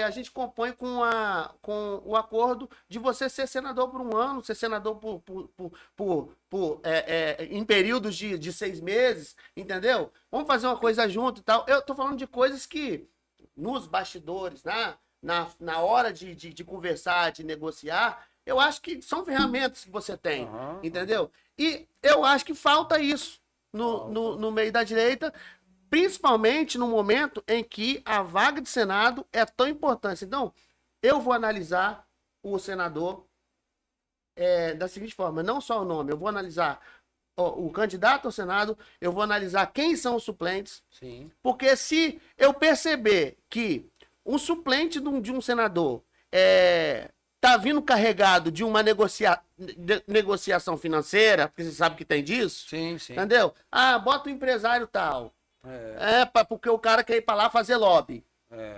A gente compõe com o acordo de você ser senador por um ano, ser senador em períodos de 6 meses, entendeu? Vamos fazer uma coisa junto e tal. Eu tô falando de coisas que, nos bastidores, na hora de conversar, de negociar, eu acho que são ferramentas que você tem, entendeu? E eu acho que falta isso no meio da direita, principalmente no momento em que a vaga de Senado é tão importante. Então, eu vou analisar o senador da seguinte forma, não só o nome, eu vou analisar o candidato ao Senado, eu vou analisar quem são os suplentes, Sim. porque se eu perceber que um suplente de um senador tá vindo carregado de uma negociação financeira, porque você sabe que tem disso, Sim, sim. entendeu? Ah, bota o empresário tal. Porque o cara quer ir pra lá fazer lobby.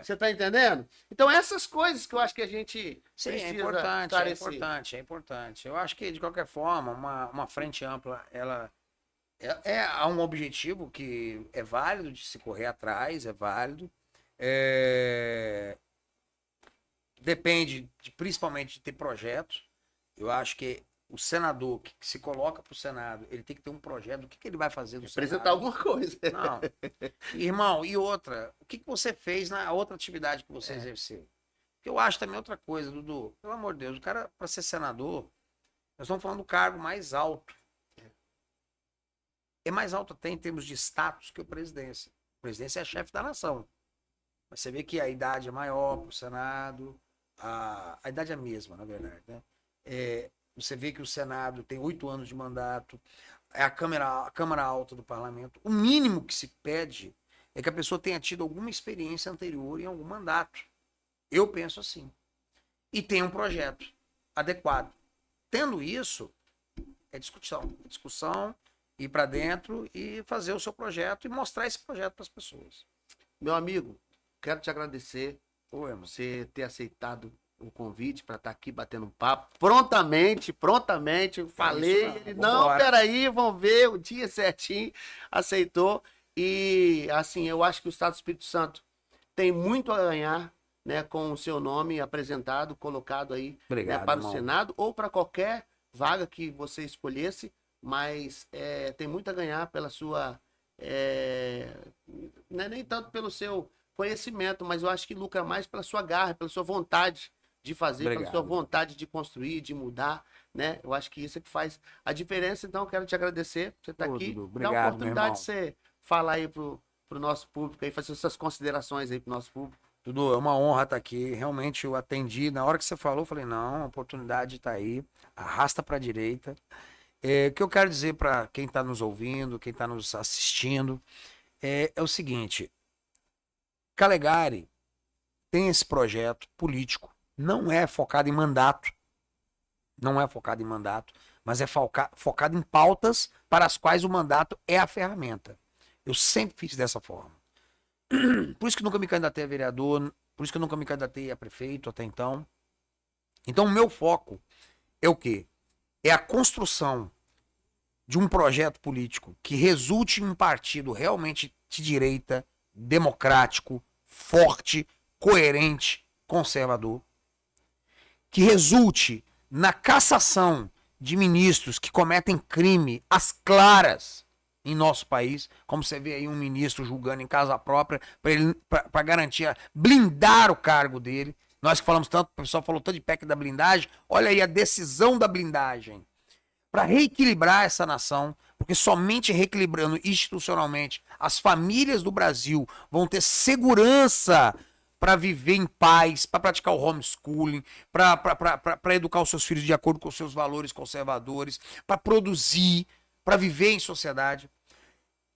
Você tá entendendo? Então, essas coisas que eu acho que a gente precisa esclarecer. É importante. Eu acho que, de qualquer forma, uma frente ampla, ela há um objetivo que é válido de se correr atrás, é válido. Depende, principalmente, de ter projetos. Eu acho que o senador que se coloca para o Senado, ele tem que ter um projeto do que ele vai fazer no Senado. Apresentar alguma coisa. Não. Irmão, e outra, o que você fez na outra atividade que você exerceu? Porque eu acho também outra coisa, Dudu. Pelo amor de Deus, o cara, para ser senador, nós estamos falando do cargo mais alto. É mais alto até em termos de status que o presidência. A presidência é a chefe da nação. Mas você vê que a idade é maior para o Senado, a idade é a mesma, na verdade, né? Você vê que o Senado tem 8 anos de mandato, é a Câmara Alta do Parlamento. O mínimo que se pede é que a pessoa tenha tido alguma experiência anterior em algum mandato. Eu penso assim. E tenha um projeto adequado. Tendo isso, é discussão, ir para dentro e fazer o seu projeto e mostrar esse projeto para as pessoas. Meu amigo, quero te agradecer por você ter aceitado o convite para estar aqui batendo um papo. Prontamente, eu falei. Ele, não, peraí, vamos ver o dia certinho. Aceitou. E, assim, eu acho que o Estado do Espírito Santo tem muito a ganhar, né, com o seu nome apresentado, colocado aí, obrigado, né, para irmão. o Senado ou para qualquer vaga que você escolhesse, mas tem muito a ganhar pela sua... não é nem tanto pelo seu conhecimento, mas eu acho que lucra mais pela sua garra, pela sua vontade de fazer, pela sua vontade de construir, de mudar, né? Eu acho que isso é que faz a diferença. Então, eu quero te agradecer por você estar aqui. Dudu, dá a oportunidade de você falar aí pro nosso público, aí, fazer suas considerações aí pro nosso público. Dudu, é uma honra estar aqui. Realmente eu atendi. Na hora que você falou, eu falei, não, a oportunidade está aí. Arrasta para a direita. O que eu quero dizer para quem está nos ouvindo, quem está nos assistindo, é o seguinte. Calegari tem esse projeto político. Não é focado em mandato. Não é focado em mandato, mas é focado em pautas para as quais o mandato é a ferramenta. Eu sempre fiz dessa forma. Por isso que nunca me candidatei a vereador, por isso que eu nunca me candidatei a prefeito até então. Então o meu foco é o quê? É a construção de um projeto político que resulte em um partido realmente de direita, democrático, forte, coerente, conservador, que resulte na cassação de ministros que cometem crime às claras em nosso país, como você vê aí um ministro julgando em casa própria para garantir, blindar o cargo dele. Nós que falamos tanto, o pessoal falou tanto de PEC da blindagem, olha aí a decisão da blindagem para reequilibrar essa nação, porque somente reequilibrando institucionalmente as famílias do Brasil vão ter segurança para viver em paz, para praticar o homeschooling, para educar os seus filhos de acordo com os seus valores conservadores, para produzir, para viver em sociedade.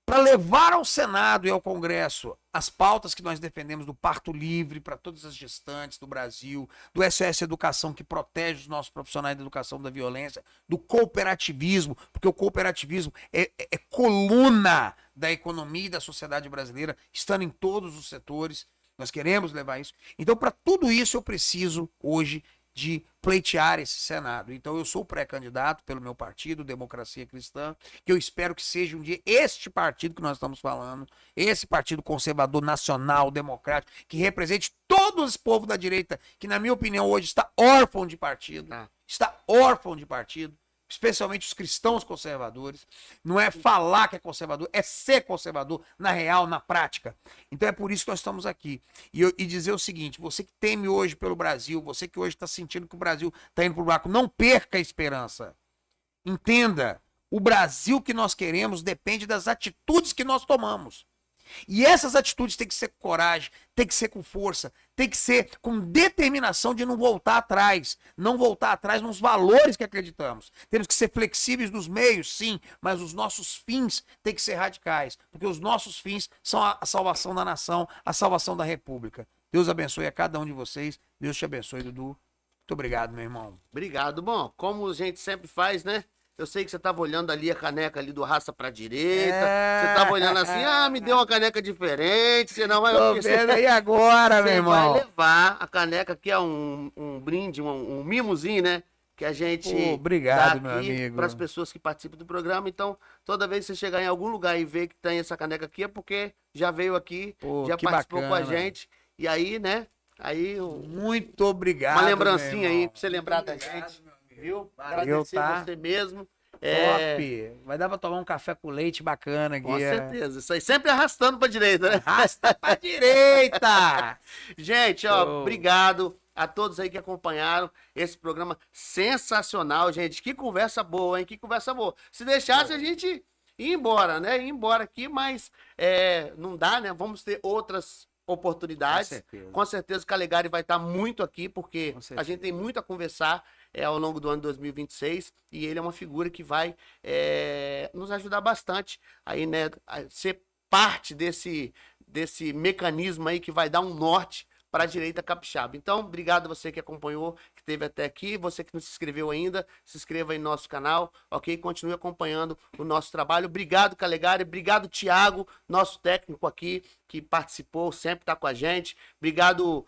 para levar ao Senado e ao Congresso as pautas que nós defendemos do parto livre para todas as gestantes do Brasil, do SOS Educação, que protege os nossos profissionais de educação da violência, do cooperativismo, porque o cooperativismo é coluna da economia e da sociedade brasileira, estando em todos os setores. Nós queremos levar isso. Então, para tudo isso, eu preciso hoje de pleitear esse Senado. Então, eu sou pré-candidato pelo meu partido, Democracia Cristã, que eu espero que seja um dia este partido que nós estamos falando, esse partido conservador, nacional, democrático, que represente todo esse povo da direita, que, na minha opinião, hoje está órfão de partido, especialmente os cristãos conservadores. Não é falar que é conservador, é ser conservador na real, na prática. Então é por isso que nós estamos aqui. E dizer o seguinte, você que teme hoje pelo Brasil, você que hoje está sentindo que o Brasil está indo para o buraco, não perca a esperança. Entenda, o Brasil que nós queremos depende das atitudes que nós tomamos. E essas atitudes têm que ser com coragem, tem que ser com força, tem que ser com determinação de não voltar atrás. Não voltar atrás nos valores que acreditamos. Temos que ser flexíveis nos meios, sim, mas os nossos fins têm que ser radicais. Porque os nossos fins são a salvação da nação, a salvação da república. Deus abençoe a cada um de vocês. Deus te abençoe, Dudu. Muito obrigado, meu irmão. Obrigado. Bom, como a gente sempre faz, né? Eu sei que você tava olhando ali a caneca ali do Raça pra Direita. Você tava olhando assim, me deu uma caneca diferente. Você não vai... Tô vendo aí agora, meu irmão. Vai levar a caneca, que é um brinde, um mimozinho, né? Que a gente obrigado, dá meu aqui amigo. para as pessoas que participam do programa. Então, toda vez que você chegar em algum lugar e ver que tem essa caneca aqui, é porque já veio aqui, já participou com a gente. E aí, né? Aí, muito obrigado. Uma lembrancinha aí pra você lembrar da gente. Viu? Agradecer você mesmo. Top! Vai dar pra tomar um café com leite bacana aqui. Com certeza. Isso aí sempre arrastando pra direita, né? Arrasta pra direita! Gente, ó, obrigado a todos aí que acompanharam esse programa sensacional, gente. Que conversa boa, hein? Que conversa boa. Se deixasse, a gente ia embora, né? Ia embora aqui, mas não dá, né? Vamos ter outras oportunidades. Com certeza o Calegari vai estar muito aqui, porque a gente tem muito a conversar ao longo do ano 2026, e ele é uma figura que vai nos ajudar bastante aí, né, a ser parte desse mecanismo aí que vai dar um norte para a direita capixaba. Então, obrigado a você que acompanhou, que esteve até aqui, você que não se inscreveu ainda, se inscreva aí no nosso canal, ok? Continue acompanhando o nosso trabalho. Obrigado, Calegari, obrigado, Thiago, nosso técnico aqui, que participou, sempre está com a gente. Obrigado,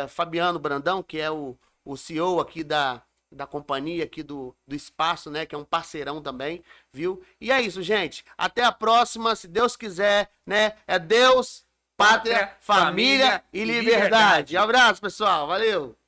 Fabiano Brandão, que é o CEO aqui da companhia aqui do Espaço, né, que é um parceirão também, viu? E é isso, gente. Até a próxima, se Deus quiser, né? É Deus, pátria, família e liberdade. Abraço, pessoal. Valeu!